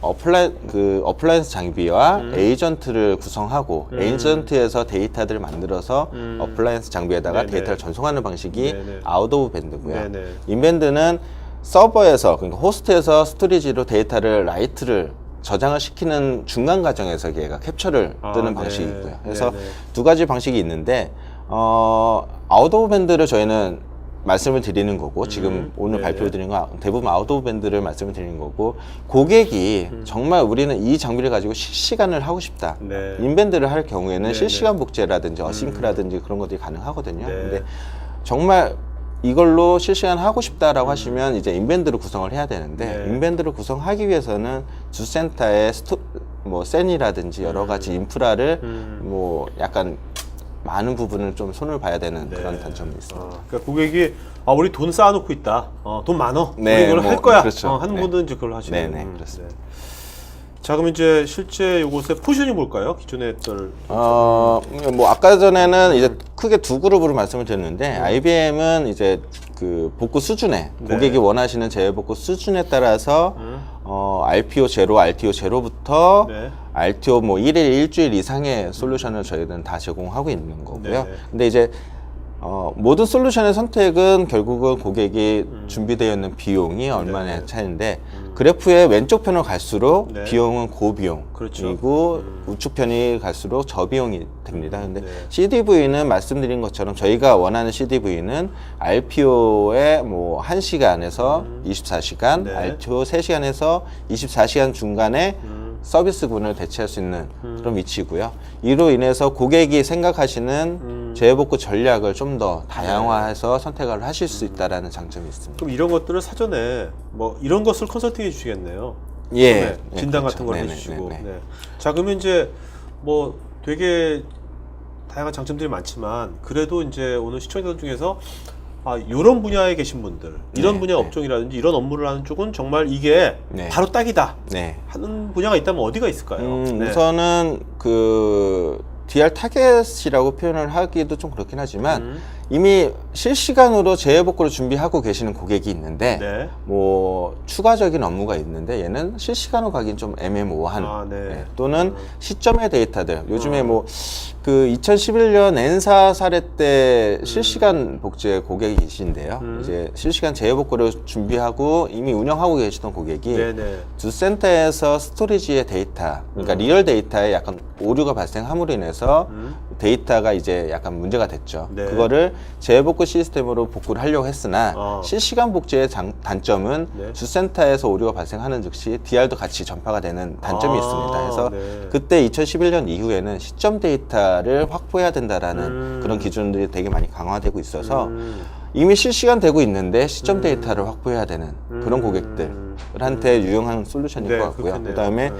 어플라이언스 장비와 에이전트를 구성하고 에이전트에서 데이터들을 만들어서 어플라이언스 장비에다가 데이터를 전송하는 방식이 아웃 오브 밴드고요. 인밴드는 서버에서 그러니까 호스트에서 스토리지로 데이터를 라이트를 저장을 시키는 중간 과정에서 얘가 캡처를 뜨는 방식이고요. 그래서 두 가지 방식이 있는데 아웃 오브 밴드를 저희는 말씀을 드리는 거고 지금 오늘 발표 드린 거 대부분 아웃 오브 밴드를 말씀을 드리는 거고 고객이 정말 우리는 이 장비를 가지고 실시간을 하고 싶다. 인밴드를 할 경우에는 실시간 복제라든지 어싱크라든지 그런 것들이 가능하거든요. 근데 정말 이걸로 실시간 하고 싶다라고 하시면 이제 인밴드를 구성을 해야 되는데 인밴드를 구성하기 위해서는 주 센터에 뭐 센이라든지 여러 가지 인프라를 뭐 약간 많은 부분을 좀 손을 봐야 되는 그런 단점이 있습니다. 그러니까 고객이 우리 돈 쌓아놓고 있다. 돈 많어. 우리 이걸 할 거야. 하는 분들은 이제 그걸 하시는. 그렇습니다. 자, 그럼 이제 실제 요것의 포지션이 뭘까요? 기존에 했던 뭐 아까 전에는 이제 크게 두 그룹으로 말씀을 드렸는데 IBM은 이제 그 복구 수준에 고객이 원하시는 재복구 수준에 따라서 RPO 제로, RTO 제로부터 RTO 뭐 1일, 일주일 이상의 솔루션을 저희는 다 제공하고 있는 거고요. 근데 이제 모든 솔루션의 선택은 결국은 고객이 준비되어 있는 비용이 얼마나 차이인데 그래프의 왼쪽 편으로 갈수록 비용은 고비용 그리고 우측 편이 갈수록 저비용이 됩니다. 근데 CDV는 말씀드린 것처럼 저희가 원하는 CDV는 RPO의 뭐 1시간에서 24시간, RTO 3시간에서 24시간 중간에 서비스군을 대체할 수 있는 그런 위치고요. 이로 인해서 고객이 생각하시는 재복구 전략을 좀 더 다양화해서 선택을 하실 수 있다는 장점이 있습니다. 그럼 이런 것들을 사전에 뭐 이런 것을 컨설팅해 주시겠네요. 예. 진단 그렇죠. 같은 걸 네네, 해주시고. 네네. 네. 자, 그러면 이제 뭐 되게 다양한 장점들이 많지만 그래도 이제 오늘 시청자들 중에서 이런 분야에 계신 분들, 이런 네, 분야 네. 업종이라든지 이런 업무를 하는 쪽은 정말 이게 네. 바로 딱이다 네. 하는 분야가 있다면 어디가 있을까요? 네. 우선은 그 DR 타겟이라고 표현을 하기도 좀 그렇긴 하지만 이미 실시간으로 재해복구를 준비하고 계시는 고객이 있는데 네. 뭐 추가적인 업무가 있는데 얘는 실시간으로 가긴 좀 애매모호한 네. 또는 시점의 데이터들 요즘에 뭐 그 2011년 엔사 사례 때 실시간 복제 고객이신데요. 이제 실시간 재해복구를 준비하고 이미 운영하고 계시던 고객이 네네. 주 센터에서 스토리지의 데이터, 그러니까 리얼 데이터에 약간 오류가 발생함으로 인해서 데이터가 이제 약간 문제가 됐죠. 네. 그거를 재해복구 시스템으로 복구를 하려고 했으나 실시간 복제의 단점은 네. 주 센터에서 오류가 발생하는 즉시 DR도 같이 전파가 되는 단점이 있습니다. 그래서 네. 그때 2011년 이후에는 시점 데이터를 확보해야 된다라는 그런 기준들이 되게 많이 강화되고 있어서 이미 실시간 되고 있는데 시점 데이터를 확보해야 되는 그런 고객들한테 유용한 솔루션일 네, 것 같고요. 그렇겠네요. 그다음에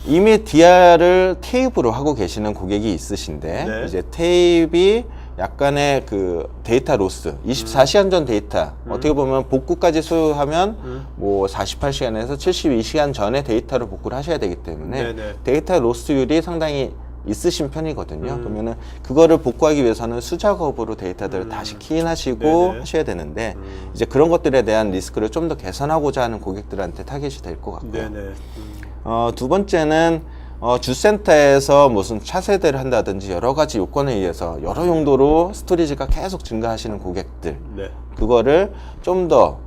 이미 DR을 테이프로 하고 계시는 고객이 있으신데 네. 이제 테이프이 약간의 그 데이터 로스, 24시간 전 데이터 어떻게 보면 복구까지 소요하면 뭐 48시간에서 72시간 전에 데이터로 복구를 하셔야 되기 때문에 네네. 데이터 로스율이 상당히 있으신 편이거든요. 그러면은 그거를 복구하기 위해서는 수작업으로 데이터들을 다시 키인하시고 네네. 하셔야 되는데 이제 그런 것들에 대한 리스크를 좀 더 개선하고자 하는 고객들한테 타겟이 될 것 같고요. 네네. 두 번째는 주센터에서 무슨 차세대를 한다든지 여러 가지 요건에 의해서 여러 용도로 스토리지가 계속 증가하시는 고객들 네. 그거를 좀 더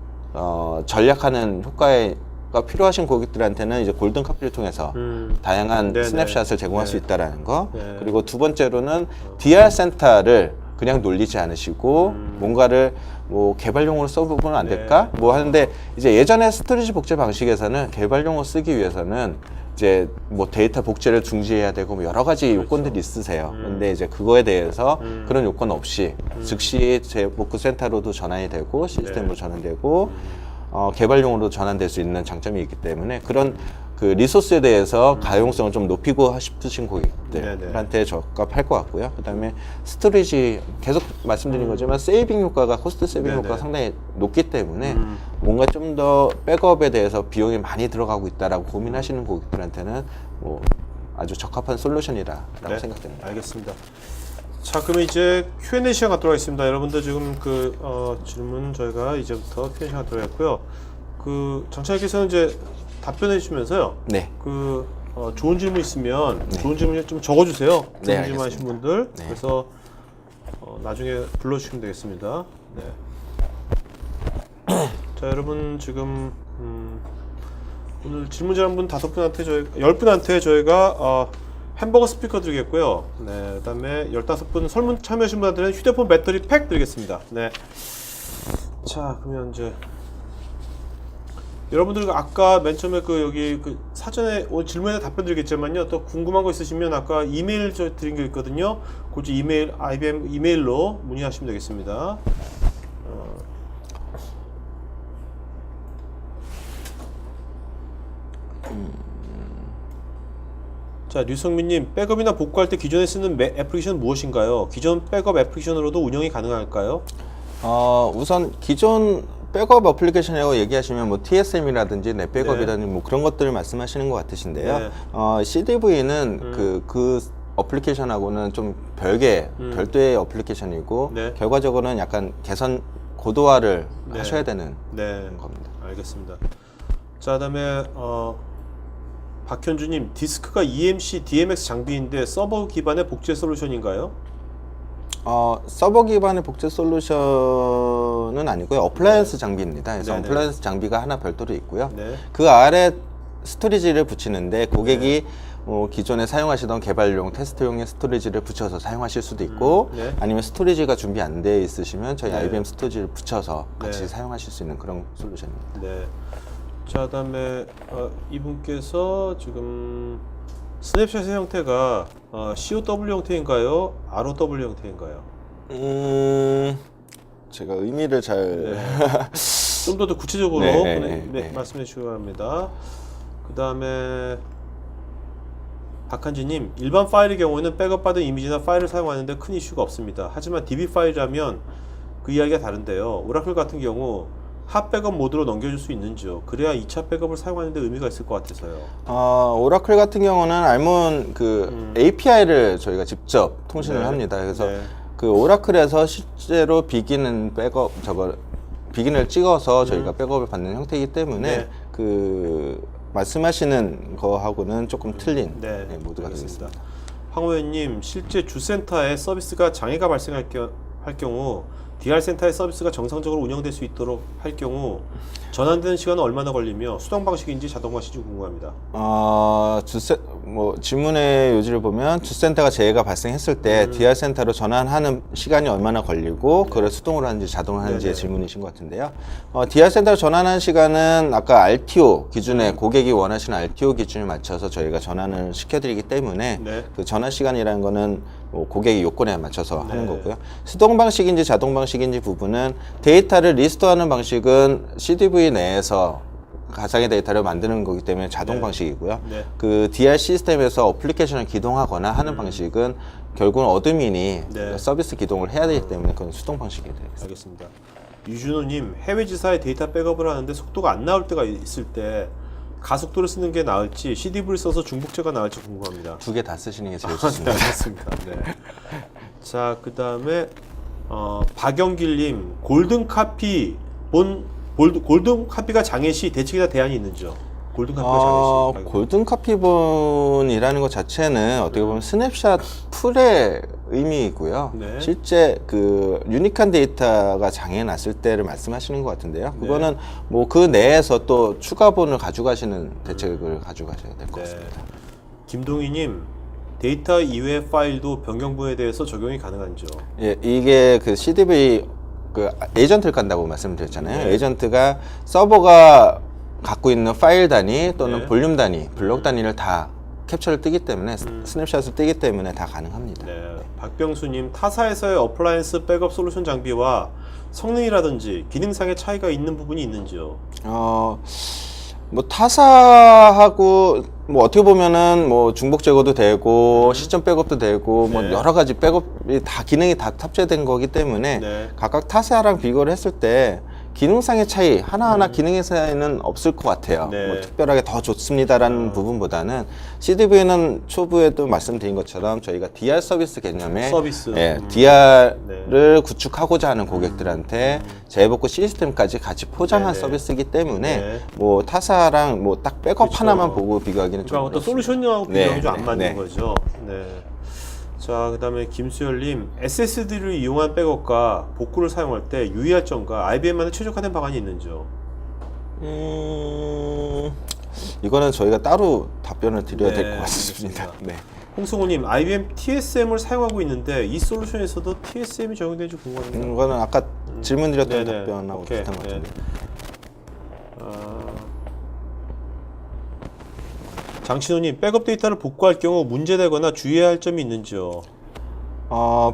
전략하는 효과가 필요하신 고객들한테는 이제 골든 카피를 통해서 다양한 네네. 스냅샷을 제공할 수 있다라는 거. 네. 그리고 두 번째로는 DR 센터를 그냥 놀리지 않으시고 뭔가를 뭐 개발용으로 써보면 안 될까? 뭐 하는데 이제 예전에 스토리지 복제 방식에서는 개발용으로 쓰기 위해서는 이제 뭐 데이터 복제를 중지해야 되고 뭐 여러 가지 요건들이 있으세요. 근데 이제 그거에 대해서 그런 요건 없이 즉시 재복구 센터로도 전환이 되고 시스템으로 전환되고 개발용으로 전환될 수 있는 장점이 있기 때문에 그런 그 리소스에 대해서 가용성을 좀 높이고 싶으신 고객들한테 적합할 것 같고요. 그 다음에 스토리지 계속 말씀드린 거지만 세이빙 효과가 코스트 세이빙 네네. 효과가 상당히 높기 때문에 뭔가 좀 더 백업에 대해서 비용이 많이 들어가고 있다라고 고민하시는 고객들한테는 뭐 아주 적합한 솔루션이라고 네. 생각됩니다. 알겠습니다. 자, 그러면 이제 Q&A 시간 갖도록 하겠습니다. 여러분들 지금 그 질문 저희가 이제부터 Q&A 시간 갖도록 했고요. 그 장차님께서는 이제 답변해 주시면서요. 네. 그 좋은 질문 있으면 좋은 질문 좀 적어주세요. 좋은 네, 질문 하신 알겠습니다. 분들. 네. 그래서 나중에 불러주시면 되겠습니다. 네. 자, 여러분 지금 오늘 질문자 한 분 10분한테 저희가 햄버거 스피커 드리겠고요. 네, 그다음에 15분 설문 참여하신 분들은 휴대폰 배터리 팩 드리겠습니다. 네. 자, 그러면 이제 여러분들 아까 맨 처음에 여기 사전에 오늘 질문에 답변 드리겠지만요. 또 궁금한 거 있으시면 아까 이메일 드린 게 있거든요. 그 이메일 IBM 이메일로 문의하시면 되겠습니다. 자, 류성민님, 백업이나 복구할 때 기존에 쓰는 애플리케이션은 무엇인가요? 기존 백업 애플리케이션으로도 운영이 가능할까요? 우선 기존 백업 어플리케이션이라고 얘기하시면 뭐 TSM이라든지 넷백업이라든지 뭐 그런 것들을 말씀하시는 것 같으신데요. 네. CDV는 그 어플리케이션하고는 좀 별도의 어플리케이션이고 네. 결과적으로는 약간 개선 고도화를 네. 하셔야 되는 네, 겁니다. 알겠습니다. 자, 그다음에 박현주님, 디스크가 EMC, DMX 장비인데 서버 기반의 복제 솔루션인가요? 서버 기반의 복제 솔루션은 아니고요. 어플라이언스 장비입니다. 그래서 네네. 어플라이언스 장비가 하나 별도로 있고요. 네. 그 아래 스토리지를 붙이는데 고객이 기존에 사용하시던 개발용, 테스트용의 스토리지를 붙여서 사용하실 수도 있고 네. 아니면 스토리지가 준비 안 돼 있으시면 저희 네. IBM 스토리지를 붙여서 같이 네. 사용하실 수 있는 그런 솔루션입니다. 네. 자, 그다음에 이분께서 지금 스냅샷의 형태가 COW 형태인가요? ROW 형태인가요? 제가 의미를 잘 좀 더 구체적으로 네, 네, 네, 네. 말씀해 주시기 바랍니다. 그 다음에 박한지님, 일반 파일의 경우에는 백업받은 이미지나 파일을 사용하는데 큰 이슈가 없습니다. 하지만 DB 파일이라면 그 이야기가 다른데요. 오라클 같은 경우 핫 백업 모드로 넘겨줄 수 있는지요? 그래야 2차 백업을 사용하는데 의미가 있을 것 같아서요. 오라클 같은 경우는 알몬 API를 저희가 직접 통신을 네. 합니다. 그래서 네. 그 오라클에서 실제로 비긴은 비긴을 찍어서 저희가 백업을 받는 형태이기 때문에 네. 그 말씀하시는 거하고는 조금 틀린 모드가 되겠습니다. 황호연님, 실제 주센터에 서비스가 장애가 발생할 경우 DR 센터의 서비스가 정상적으로 운영될 수 있도록 할 경우 전환되는 시간은 얼마나 걸리며 수동 방식인지 자동 방식인지 궁금합니다. 질문의 요지를 보면 주센터가 재해가 발생했을 때 DR 센터로 전환하는 시간이 얼마나 걸리고 그걸 수동으로 하는지 자동으로 하는지의 질문이신 것 같은데요. DR 센터로 전환하는 시간은 아까 RTO 기준에 고객이 원하시는 RTO 기준에 맞춰서 저희가 전환을 시켜드리기 때문에 그 전환 시간이라는 거는 고객의 요건에 맞춰서 하는 거고요. 수동 방식인지 자동 방식인지 부분은 데이터를 리스토하는 방식은 CDV 내에서 가상의 데이터를 만드는 거기 때문에 자동 방식이고요. 그 DR 시스템에서 어플리케이션을 기동하거나 하는 방식은 결국은 어드민이 서비스 기동을 해야 되기 때문에 그건 수동 방식이 되겠습니다. 알겠습니다. 유준호님, 해외 지사에 데이터 백업을 하는데 속도가 안 나올 때가 있을 때 가속도를 쓰는 게 나을지 CDV를 써서 중복제가 나을지 궁금합니다. 두 개 다 쓰시는 게 제일 좋습니다. 네, 알겠습니다. 네. 자, 그 다음에 박영길님, 골든 카피가 장애 시 대책이나 대안이 있는지요? 골든 카피가 장애 시. 골든 카피본이라는 것 자체는 어떻게 보면 스냅샷 풀의 의미이고요. 실제 그 유니크한 데이터가 장애 났을 때를 말씀하시는 것 같은데요. 그거는 뭐 그 내에서 또 추가본을 가져가시는 대책을 가져가셔야 될 것 같습니다. 김동희님, 데이터 이외 파일도 변경부에 대해서 적용이 가능한지요? 예, 이게 그 CDV 그 에이전트를 깐다고 말씀드렸잖아요. 에이전트가 서버가 갖고 있는 파일 단위 또는 볼륨 단위, 블록 단위를 다 캡처를 뜨기 때문에 스냅샷을 뜨기 때문에 다 가능합니다. 박병수님, 타사에서의 어플라이언스 백업 솔루션 장비와 성능이라든지 기능상의 차이가 있는 부분이 있는지요? 뭐 타사하고 뭐 어떻게 보면은 뭐 중복 제거도 되고 시점 백업도 되고 뭐 여러 가지 백업이 다 기능이 다 탑재된 거기 때문에 각각 타사랑 비교를 했을 때 기능상의 차이 하나하나 기능의 차이는 없을 것 같아요. 뭐 특별하게 더 좋습니다라는 부분보다는 CDV는 초부에도 말씀드린 것처럼 저희가 DR 서비스 개념의 DR을 구축하고자 하는 고객들한테 재복구 시스템까지 같이 포장한 서비스이기 때문에 뭐 타사랑 뭐 딱 백업 하나만 보고 비교하기는 좀 어떤 솔루션하고 비교하기 좀 안 맞는 거죠. 자, 그 다음에 김수열님, SSD를 이용한 백업과 복구를 사용할 때 유의할 점과 IBM만의 최적화된 방안이 있는지요? 이거는 저희가 따로 답변을 드려야 될 것 같습니다. 홍승호님, IBM TSM을 사용하고 있는데 이 솔루션에서도 TSM이 적용되는지 궁금합니다. 이거는 아까 질문드렸던 답변하고 비슷한 것 같은데. 장신호님, 백업 데이터를 복구할 경우 문제되거나 주의해야 할 점이 있는지요?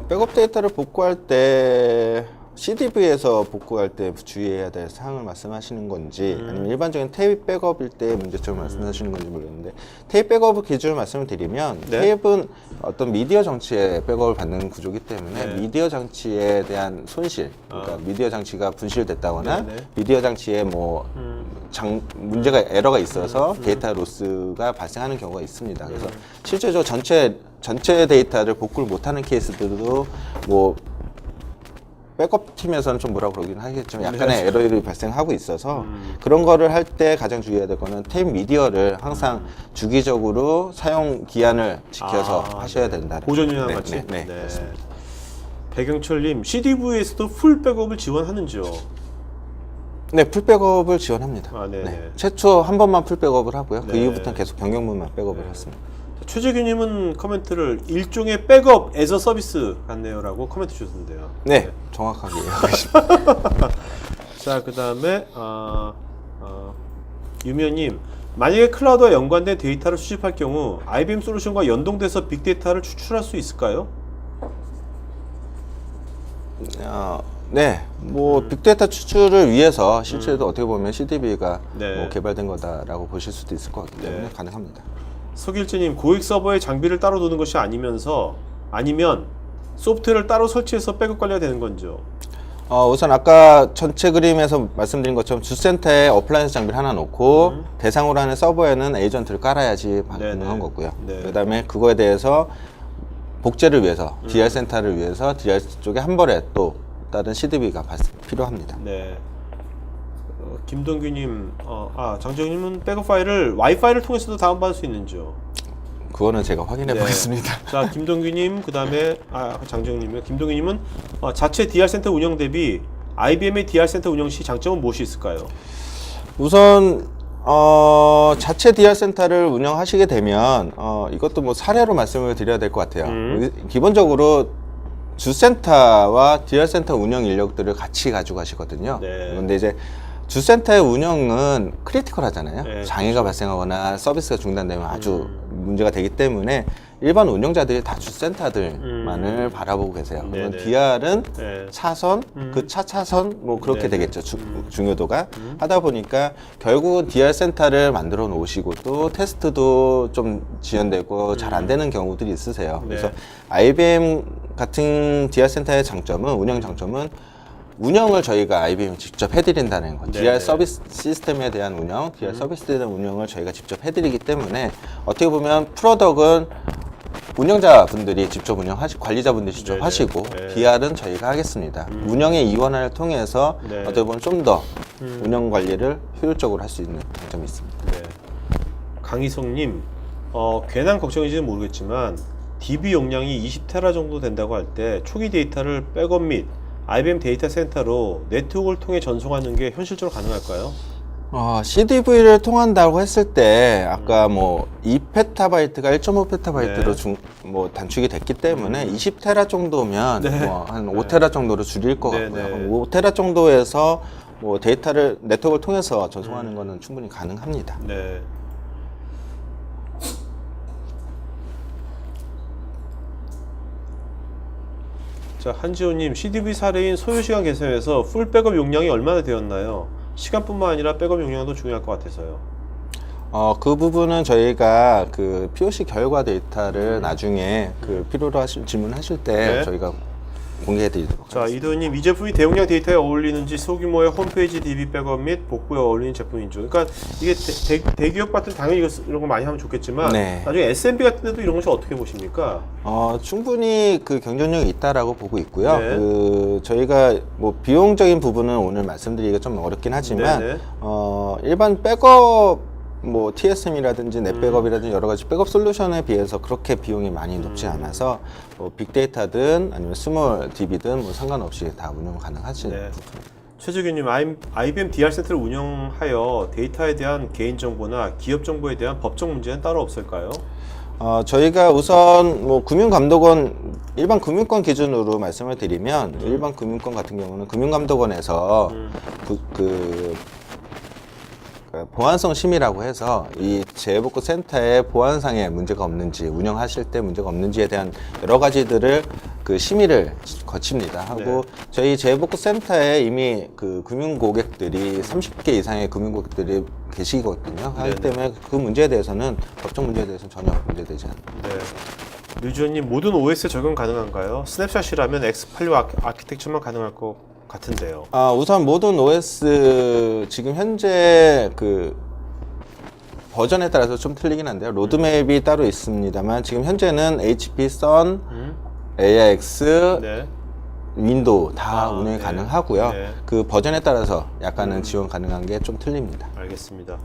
백업 데이터를 복구할 때 CDV에서 복구할 때 주의해야 될 사항을 말씀하시는 건지 아니면 일반적인 테이프 백업일 때 문제점을 말씀하시는 건지 모르겠는데 테이프 백업 기준을 말씀을 드리면 테이프는 어떤 미디어 장치에 백업을 받는 구조이기 때문에 미디어 장치에 대한 손실, 그러니까 미디어 장치가 분실됐다거나 미디어 장치에 뭐 문제가 에러가 있어서 데이터 로스가 발생하는 경우가 있습니다. 그래서 실제적으로 전체 데이터를 복구를 못하는 케이스들도 뭐 백업 팀에서는 좀 뭐라고 그러긴 하겠지만 약간의 에러들이 발생하고 있어서 그런 거를 할 때 가장 주의해야 될 거는 테이프 미디어를 항상 주기적으로 사용 기한을 지켜서 하셔야 된다. 보존이랑 같이. 배경철님, CDV에서도 풀 백업을 지원하는지요? 네, 풀 백업을 지원합니다. 최초 한 번만 풀 백업을 하고요. 그 이후부터는 계속 변경문만 백업을 했습니다. 최재규님은 코멘트를 일종의 백업 애저 서비스 같네요라고 코멘트 주셨는데요. 정확하게 이해하십니다. 자, 그 다음에 유미연님, 만약에 클라우드와 연관된 데이터를 수집할 경우 IBM 솔루션과 연동돼서 빅데이터를 추출할 수 있을까요? 네, 뭐 빅데이터 추출을 위해서 실제로 어떻게 보면 CDB가 네. 뭐 개발된 거다라고 보실 수도 있을 것 같기 때문에 가능합니다. 서길재님, 고액 서버에 장비를 따로 두는 것이 아니면 소프트웨어를 따로 설치해서 백업 관리가 되는 건지요? 우선 아까 전체 그림에서 말씀드린 것처럼 주센터에 어플라이언스 장비를 하나 놓고 대상으로 하는 서버에는 에이전트를 깔아야지 가능한 거고요. 네. 그다음에 그거에 대해서 복제를 위해서 DR 센터를 위해서 DR 쪽에 한 번에 또 다른 CDB가 필요합니다. 네. 김동규님, 장정님은 백업 파일을 와이파이를 통해서도 다운받을 수 있는지요? 그거는 제가 확인해 보겠습니다. 자, 김동규님, 그 다음에 장정님이요. 김동규님은 자체 DR 센터 운영 대비 IBM의 DR 센터 운영 시 장점은 무엇이 있을까요? 우선 자체 DR 센터를 운영하시게 되면 이것도 뭐 사례로 말씀을 드려야 될 것 같아요. 기본적으로 주센터와 DR 센터 운영 인력들을 같이 가지고 가시거든요. 네. 그런데 이제 주센터의 운영은 크리티컬 하잖아요. 네, 장애가 발생하거나 서비스가 중단되면 아주 문제가 되기 때문에 일반 운영자들이 다 주센터들만을 바라보고 계세요. 그러면 네네. DR은 네. 차선, 그 차선 뭐 그렇게 네네. 되겠죠. 중요도가 하다 보니까 결국은 DR 센터를 만들어 놓으시고 또 테스트도 좀 지연되고 잘 안 되는 경우들이 있으세요. 그래서 IBM 같은 DR 센터의 장점은 운영 장점은 운영을 저희가 IBM이 직접 해드린다는 거. DR 서비스 시스템에 대한 운영, DR 서비스에 대한 운영을 저희가 직접 해드리기 때문에 어떻게 보면 프로덕은 운영자분들이 직접 관리자분들이 직접 네네. 하시고 네. DR은 저희가 하겠습니다. 운영의 이원화를 통해서 네. 어떻게 보면 좀 더 운영 관리를 효율적으로 할 수 있는 장점이 있습니다. 네. 강희성님, 괜한 걱정인지는 모르겠지만 DB 용량이 20테라 정도 된다고 할 때 초기 데이터를 백업 및 IBM 데이터 센터로 네트워크를 통해 전송하는 게 현실적으로 가능할까요? CDV를 통한다고 했을 때 아까 뭐 2페타바이트가 1.5페타바이트로 뭐 단축이 됐기 때문에 20테라 정도면 뭐 한 5테라 정도로 줄일 것 같고요. 5테라 정도에서 뭐 데이터를 네트워크를 통해서 전송하는 거는 충분히 가능합니다. 네. 자, 한지호님, CDV 사례인 소요시간 개선에서 풀 백업 용량이 얼마나 되었나요? 시간뿐만 아니라 백업 용량도 중요할 것 같아서요. 그 부분은 저희가 그 POC 결과 데이터를 나중에 그 필요로 질문하실 때 저희가 공개해 드리도록 자, 하겠습니다. 이도현님, 이 제품이 대용량 데이터에 어울리는지 소규모의 홈페이지 DB 백업 및 복구에 어울리는 제품인지. 그러니까 이게 대기업 같은 당연히 이런 거 많이 하면 좋겠지만 나중에 SMB 같은 데도 이런 것이 어떻게 보십니까? 충분히 그 경쟁력이 있다라고 보고 있고요. 그 저희가 뭐 비용적인 부분은 오늘 말씀드리기가 좀 어렵긴 하지만 일반 백업 뭐 TSM이라든지 넷백업이라든지 여러 가지 백업 솔루션에 비해서 그렇게 비용이 많이 높지 않아서 뭐 빅데이터든 아니면 스몰 DB든 뭐 상관없이 다 운영 가능하지. 최재규님, IBM DR 센터를 운영하여 데이터에 대한 개인정보나 기업정보에 대한 법적 문제는 따로 없을까요? 저희가 우선 뭐 금융감독원 일반 금융권 기준으로 말씀을 드리면 일반 금융권 같은 경우는 금융감독원에서 보안성 심의라고 해서 이 재해복구 센터의 보안상에 문제가 없는지 운영하실 때 문제가 없는지에 대한 여러 가지들을 그 심의를 거칩니다. 하고 저희 재해복구 센터에 이미 그 금융 고객들이 30개 이상의 금융 고객들이 계시거든요. 하기 때문에 그 문제에 대해서는 법적 문제에 대해서는 전혀 문제되지 않습니다. 류지원님, 모든 OS에 적용 가능한가요? 스냅샷이라면 X86 아키텍처만 가능할 것 같은데요. 우선 모든 OS 지금 현재 그 버전에 따라서 좀 틀리긴 한데요. 로드맵이 따로 있습니다만 지금 현재는 HP, Sun, AIX, 윈도우 다 운영이 가능하고요. 그 버전에 따라서 약간은 지원 가능한 게 좀 틀립니다. 알겠습니다.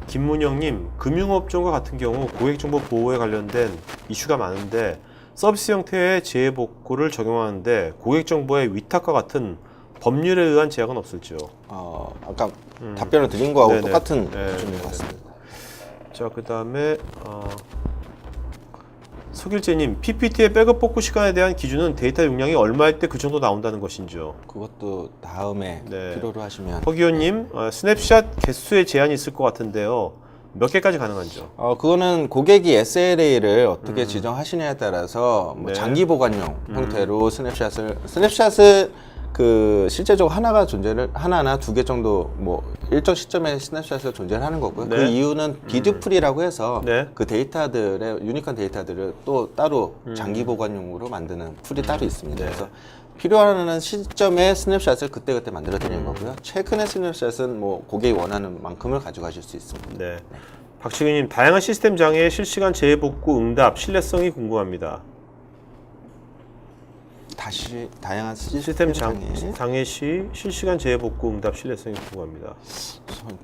김문영님, 금융업종과 같은 경우 고객정보 보호에 관련된 이슈가 많은데 서비스 형태의 재해복구를 적용하는데 고객정보의 위탁과 같은 법률에 의한 제약은 없을지요? 아까 답변을 드린 거하고 똑같은 수준인 것 같습니다. 자, 그 다음에 서길재님, PPT의 백업 복구 시간에 대한 기준은 데이터 용량이 얼마일 때 그 정도 나온다는 것인지요? 그것도 다음에 필요로 하시면. 허기호님, 스냅샷 개수에 제한이 있을 것 같은데요. 몇 개까지 가능한죠? 그거는 고객이 SLA를 어떻게 지정하시냐에 따라서 뭐 네. 장기 보관용 형태로 스냅샷은 그 실제적으로 하나나 두 개 정도 뭐 일정 시점에 스냅샷을 존재를 하는 거고요. 네. 그 이유는 디듀풀이라고 해서 네. 그 데이터들의 유니크한 데이터들을 또 따로 장기 보관용으로 만드는 풀이 따로 있습니다. 네. 그래서 필요한 시점에 스냅샷을 그때그때 만들어 드리는 거고요. 최근의 스냅샷은 뭐 고객이 원하는 만큼을 가져가실 수 있습니다. 네. 박치기님, 다양한 시스템 장애의 실시간 재복구 응답 신뢰성이 궁금합니다. 다시 다양한 시스템 장애. 장애 시 실시간 재복구 응답 신뢰성이 궁금합니다.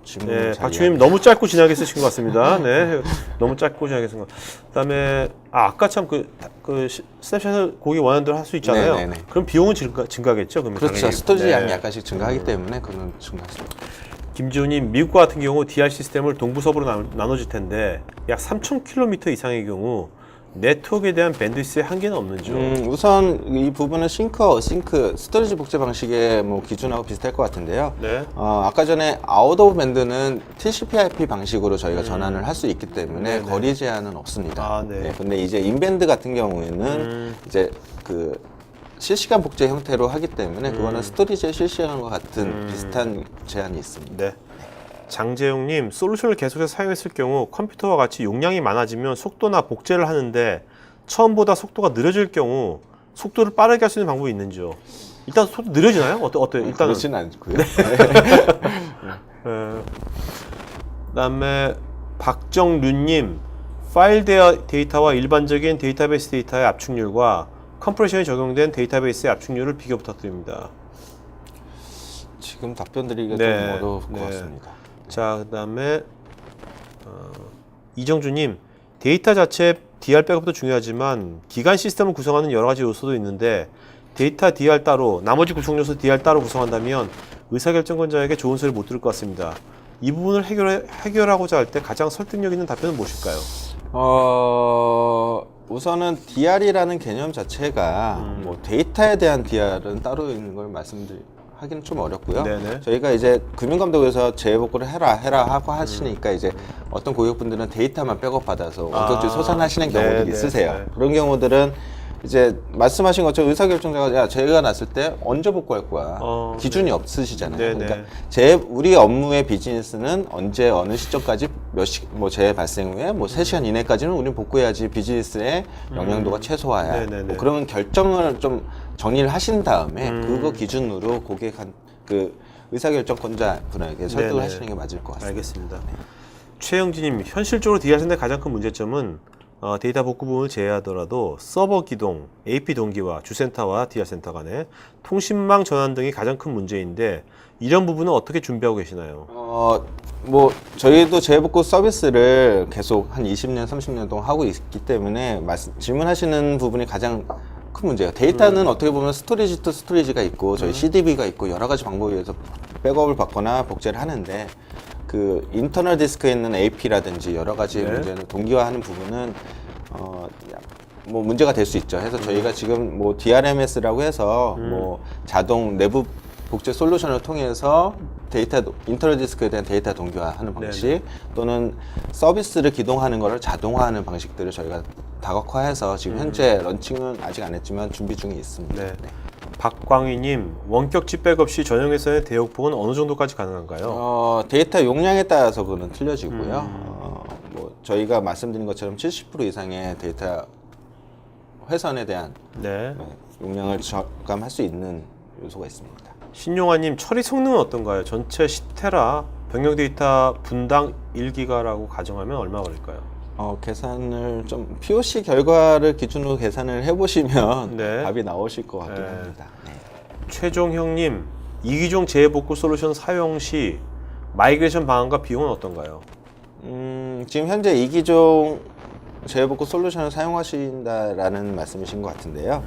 질문을 네, 잘 박주임 너무 짧고 진하게 쓰신 것 같습니다. 네, 너무 짧고 진하게 쓴 것. 그다음에 아까 참 그 스냅샷을 고객이 원하는 대로 할 수 있잖아요. 네네네. 그럼 비용은 증가겠죠? 그러면 그렇죠. 당연히. 스토리지 네. 양이 약간씩 증가하기 때문에 그는 증가했습니다. 김지호님, 미국 같은 경우 DR 시스템을 동부 서부로 나눠질 텐데 약 3,000km 이상의 경우 네트워크에 대한 밴드위스의 한계는 없는지요? 우선 이 부분은 싱크, 스토리지 복제 방식의 뭐 기준하고 비슷할 것 같은데요. 네. 아까 전에 아웃 오브 밴드는 TCP/IP 방식으로 저희가 전환을 할 수 있기 때문에 네네. 거리 제한은 없습니다. 아, 네. 근데 이제 인밴드 같은 경우에는 이제 그 실시간 복제 형태로 하기 때문에 그거는 스토리지에 실시간과 같은 비슷한 제한이 있습니다. 네. 장재용님, 솔루션을 계속해서 사용했을 경우 컴퓨터와 같이 용량이 많아지면 속도나 복제를 하는데 처음보다 속도가 느려질 경우 속도를 빠르게 할 수 있는 방법이 있는지요? 일단 속도 느려지나요? 어때요? 일단은. 그렇지는 않고요. 그다음에 박정륜님, 파일 데이터와 일반적인 데이터베이스 데이터의 압축률과 컴프레션이 적용된 데이터베이스의 압축률을 비교 부탁드립니다. 지금 답변 드리기가 네. 좀 어려울 네. 것 같습니다. 자, 그다음에 이정주님, 데이터 자체 DR 백업도 중요하지만 기간 시스템을 구성하는 여러 가지 요소도 있는데 데이터 DR 따로, 나머지 구성 요소 DR 따로 구성한다면 의사결정권자에게 좋은 소리를 못 들을 것 같습니다. 이 부분을 해결하고자 할 때 가장 설득력 있는 답변은 무엇일까요? 우선은 DR이라는 개념 자체가 뭐 데이터에 대한 DR은 따로 있는 걸 하기는 좀 어렵고요. 네네. 저희가 이제 금융감독에서 재복구를 해라 하고 하시니까 이제 어떤 고객분들은 데이터만 백업받아서 원격적으로 소산하시는 경우들이 네네. 있으세요. 네. 그런 경우들은 이제 말씀하신 것처럼 의사결정자가 야 제가 났을 때 언제 복구할 거야 기준이 없으시잖아요. 네네. 그러니까 우리 업무의 비즈니스는 언제 어느 시점까지 뭐 재해 발생 후에 뭐 3시간 이내까지는 우리는 복구해야지 비즈니스의 영향도가 최소화야. 네네네. 뭐 그런 결정을 좀 정리를 하신 다음에 그거 기준으로 그 의사결정권자 분에게 설득을 네네. 하시는 게 맞을 것 같습니다. 알겠습니다. 최영진님, 현실적으로 DR 센터의 가장 큰 문제점은 데이터 복구 부분을 제외하더라도 서버 기동, AP 동기화, 주센터와 DR 센터 간의 통신망 전환 등이 가장 큰 문제인데 이런 부분은 어떻게 준비하고 계시나요? 뭐 저희도 재복구 서비스를 계속 한 20년, 30년 동안 하고 있기 때문에 질문하시는 부분이 가장 큰 문제예요. 데이터는 어떻게 보면 스토리지 투 스토리지가 있고 저희 CDB가 있고 여러 가지 방법에 의해서 백업을 받거나 복제를 하는데 그 인터널 디스크에 있는 AP라든지 여러 가지 네. 문제는 동기화하는 부분은 뭐 문제가 될 수 있죠. 그래서 저희가 지금 뭐 DRMS라고 해서 뭐 자동 내부 복제 솔루션을 통해서 인터널 디스크에 대한 데이터 동기화하는 방식 네네. 또는 서비스를 기동하는 것을 자동화하는 방식들을 저희가 다각화해서 지금 현재 런칭은 아직 안 했지만 준비 중에 있습니다. 네. 박광희님, 원격지 백업 시 전용 회선의 대역폭은 어느 정도까지 가능한가요? 데이터 용량에 따라서 그는 틀려지고요. 뭐 저희가 말씀드린 것처럼 70% 이상의 데이터 회선에 대한 네. 용량을 절감할 수 있는 요소가 있습니다. 신용화님, 처리 성능은 어떤가요? 전체 10테라 병력 데이터 분당 1기가라고 가정하면 얼마 걸릴까요? 계산을 좀 POC 결과를 기준으로 계산을 해보시면 네. 답이 나오실 것 같긴 네. 합니다. 네. 최종형님, 이기종 재복구 솔루션 사용 시 마이그레이션 방안과 비용은 어떤가요? 지금 현재 이기종 재복구 솔루션을 사용하신다라는 말씀이신 것 같은데요.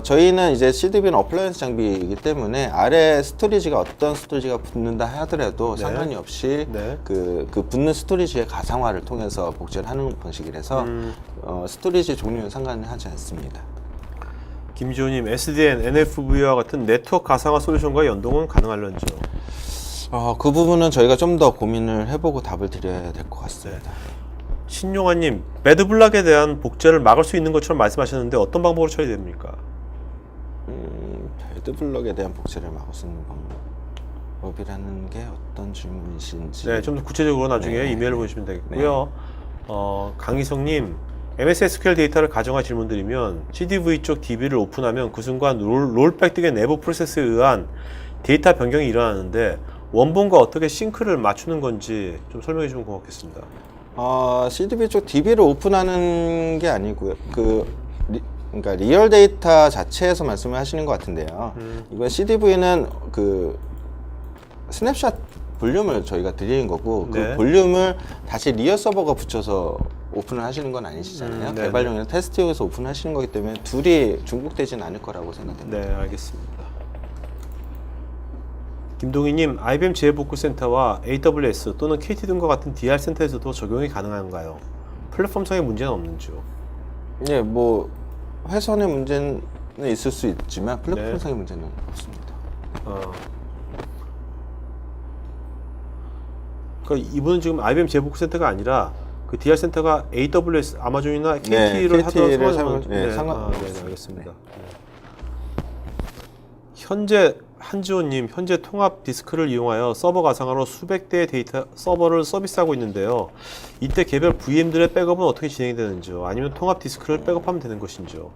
저희는 이제 CDB는 어플라이언스 장비이기 때문에 아래 스토리지가 어떤 스토리지가 붙는다 하더라도 네. 상관이 없이 네. 그 붙는 스토리지의 가상화를 통해서 복제를 하는 방식이라서 스토리지 종류는 상관하지 않습니다. 김지호님, SDN, NFV와 같은 네트워크 가상화 솔루션과 연동은 가능할런지요? 그 부분은 저희가 좀 더 고민을 해보고 답을 드려야 될 것 같습니다. 신용환님, 매드블락에 대한 복제를 막을 수 있는 것처럼 말씀하셨는데 어떤 방법으로 처리됩니까? 배드블럭에 대한 복제를 막을 수 있는 방법이라는 게 어떤 질문이신지. 네, 좀 더 구체적으로 나중에 이메일을 보내주시면 되겠고요. 강희성님, MS SQL 데이터를 가정화 질문드리면 CDV 쪽 DB를 오픈하면 그 순간 롤백 등의 내부 프로세스에 의한 데이터 변경이 일어나는데 원본과 어떻게 싱크를 맞추는 건지 좀 설명해 주면 고맙겠습니다. CDB 쪽 DB를 오픈하는 게 아니고요. 그러니까 리얼 데이터 자체에서 말씀을 하시는 것 같은데요. 이번 CDV는 그 스냅샷 볼륨을 저희가 드리는 거고 네. 그 볼륨을 다시 리얼 서버가 붙여서 오픈을 하시는 건 아니시잖아요. 개발용이나 테스트용에서 오픈을 하시는 거기 때문에 둘이 중복되지는 않을 거라고 생각됩니다. 네, 알겠습니다. 김동희님, IBM 재해복구센터와 AWS 또는 KT 등과 같은 DR 센터에서도 적용이 가능한가요? 플랫폼상의 문제는 없는지요? 네, 뭐 회선의 문제는 있을 수 있지만 플랫폼상의 문제는 없습니다. 그러니까 이분은 지금 IBM 재해복구센터가 아니라 그 DR 센터가 AWS, 아마존이나 KT를 하더라도 상관없습니다. 네, 알겠습니다. 현재 한지호님, 현재 통합 디스크를 이용하여 서버 가상화로 수백 대의 데이터 서버를 서비스하고 있는데요. 이때 개별 VM들의 백업은 어떻게 진행이 되는지요? 아니면 통합 디스크를 백업하면 되는 것인지요?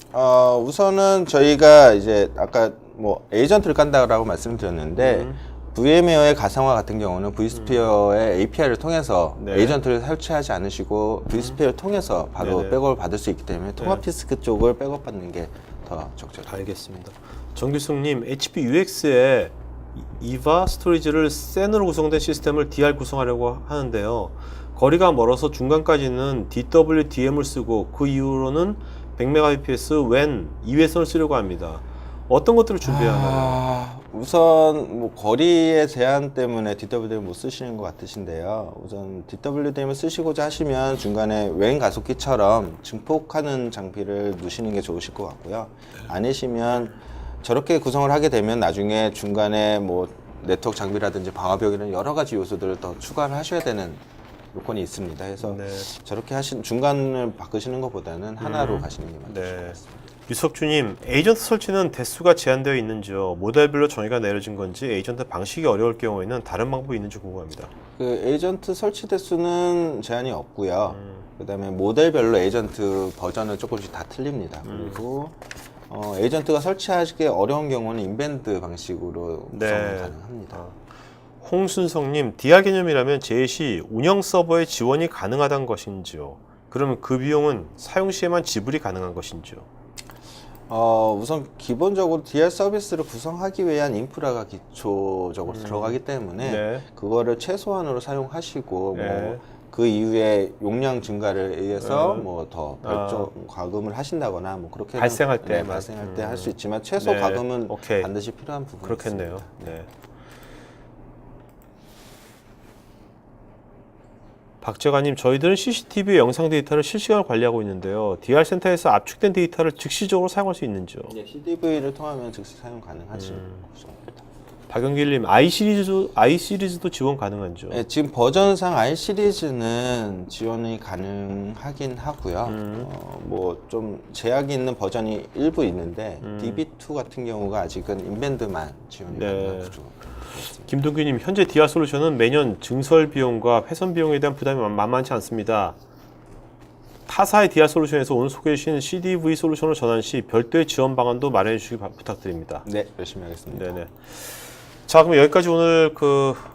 우선은 저희가 이제 아까 뭐 에이전트를 깐다라고 말씀드렸는데 VM웨어의 가상화 같은 경우는 vSphere의 API를 통해서 에이전트를 설치하지 않으시고 vSphere를 통해서 바로 백업을 받을 수 있기 때문에 통합 디스크 쪽을 백업받는 게 더 적절해요. 알겠습니다. 정규승님, HP UX에 EVA 스토리지를 센으로 구성된 시스템을 DR 구성하려고 하는데요. 거리가 멀어서 중간까지는 DWDM을 쓰고 그 이후로는 100Mbps WAN 2회선을 쓰려고 합니다. 어떤 것들을 준비해야 하나요? 우선 뭐 거리의 제한 때문에 DWDM 못 쓰시는 것 같으신데요. 우선 DWDM을 쓰시고자 하시면 중간에 웬 가속기처럼 증폭하는 장비를 두시는 게 좋으실 것 같고요. 아니시면 저렇게 구성을 하게 되면 나중에 중간에 뭐 네트워크 장비라든지 방화벽이라는 여러 가지 요소들을 더 추가를 하셔야 되는 요건이 있습니다. 그래서 저렇게 중간을 바꾸시는 것보다는 하나로 가시는 게 맞을 것 같습니다. 유석주님, 에이전트 설치는 대수가 제한되어 있는지요? 모델별로 정의가 내려진 건지 에이전트 방식이 어려울 경우에는 다른 방법이 있는지 궁금합니다. 그 에이전트 설치 대수는 제한이 없고요. 그다음에 모델별로 에이전트 버전은 조금씩 다 틀립니다. 그리고 에이전트가 설치하기 어려운 경우는 인밴드 방식으로 구성이 가능합니다. 홍순성님, DR 개념이라면 제시 운영 서버의 지원이 가능하다는 것인지요? 그러면 그 비용은 사용 시에만 지불이 가능한 것인지요? 우선 기본적으로 DR 서비스를 구성하기 위한 인프라가 기초적으로 들어가기 때문에 그거를 최소한으로 사용하시고 뭐 그 이후에 용량 증가를 위해서 뭐 더 별도 과금을 하신다거나 뭐 그렇게 발생할 때 할 수 있지만 최소 과금은 반드시 필요한 부분이 그렇겠네요. 있습니다. 네. 박재관님, 저희들은 CCTV 영상 데이터를 실시간으로 관리하고 있는데요. DR 센터에서 압축된 데이터를 즉시적으로 사용할 수 있는지요? 네, CDV를 통하면 즉시 사용 가능하지 구성입니다. 박영길님, i시리즈도 지원 가능한지요? 네, 지금 버전상 i시리즈는 지원이 가능하긴 하고요. 뭐 좀 제약이 있는 버전이 일부 있는데 DB2 같은 경우가 아직은 인밴드만 지원이 가능한 구조입니다. 김동규님, 현재 DR 솔루션은 매년 증설 비용과 회선 비용에 대한 부담이 만만치 않습니다. 타사의 DR 솔루션에서 오늘 소개해 주신 CDV 솔루션으로 전환 시 별도의 지원 방안도 마련해 주시기 부탁드립니다. 네, 열심히 하겠습니다. 네네. 자, 그럼 여기까지 오늘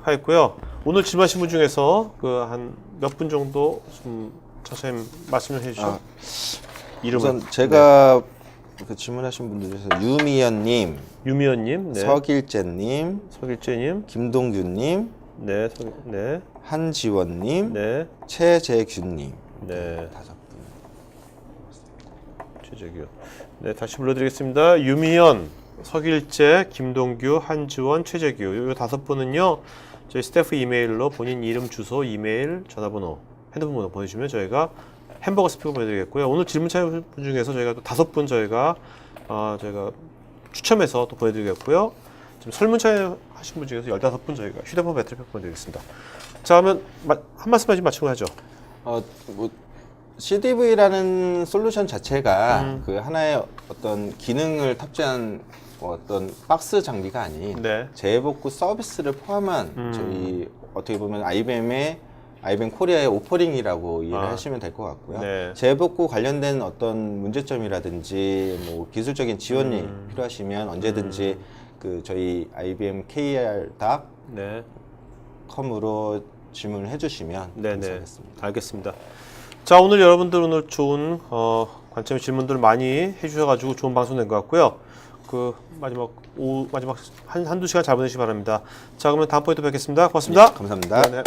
하였고요. 오늘 질문하신 분 중에서 한 몇 분 정도 좀 자세히 말씀을 해주시죠. 이름은 우선 제가 그 질문하신 분들 중에서 유미연님, 유미연님, 서길재님, 김동규님, 한지원님, 최재균님, 다섯 분. 최재균. 네, 다시 불러드리겠습니다. 유미연, 서길재, 김동규, 한지원, 최재규. 이 다섯 분은요, 저희 스태프 이메일로 본인 이름, 주소, 이메일, 전화번호, 핸드폰 번호 보내주시면 저희가 햄버거 스피커 보내드리겠고요. 오늘 질문 참여 분 중에서 저희가 또 다섯 분 저희가 추첨해서 또 보내드리겠고요. 지금 설문조회 하신 분 중에서 15분 저희가 휴대폰 배터리 팩 드리겠습니다. 자, 그러면 한 말씀만 좀 마치고 하죠. 뭐 CDV라는 솔루션 자체가 그 하나의 어떤 기능을 탑재한 어떤 박스 장비가 아닌 네. 재해복구 서비스를 포함한 저희 어떻게 보면 IBM 코리아의 오퍼링이라고 이해를 하시면 될 것 같고요. 네. 재해복구 관련된 어떤 문제점이라든지 뭐 기술적인 지원이 필요하시면 언제든지 그 저희 IBM KR.com으로 질문을 해주시면 네네. 감사하겠습니다. 알겠습니다. 자, 오늘 여러분들 오늘 좋은 관점 질문들 많이 해주셔가지고 좋은 방송 된 것 같고요. 그 마지막 한두 시간 잘 보내시기 바랍니다. 자, 그러면 다음 번에 또 뵙겠습니다. 고맙습니다. 네, 감사합니다. 네.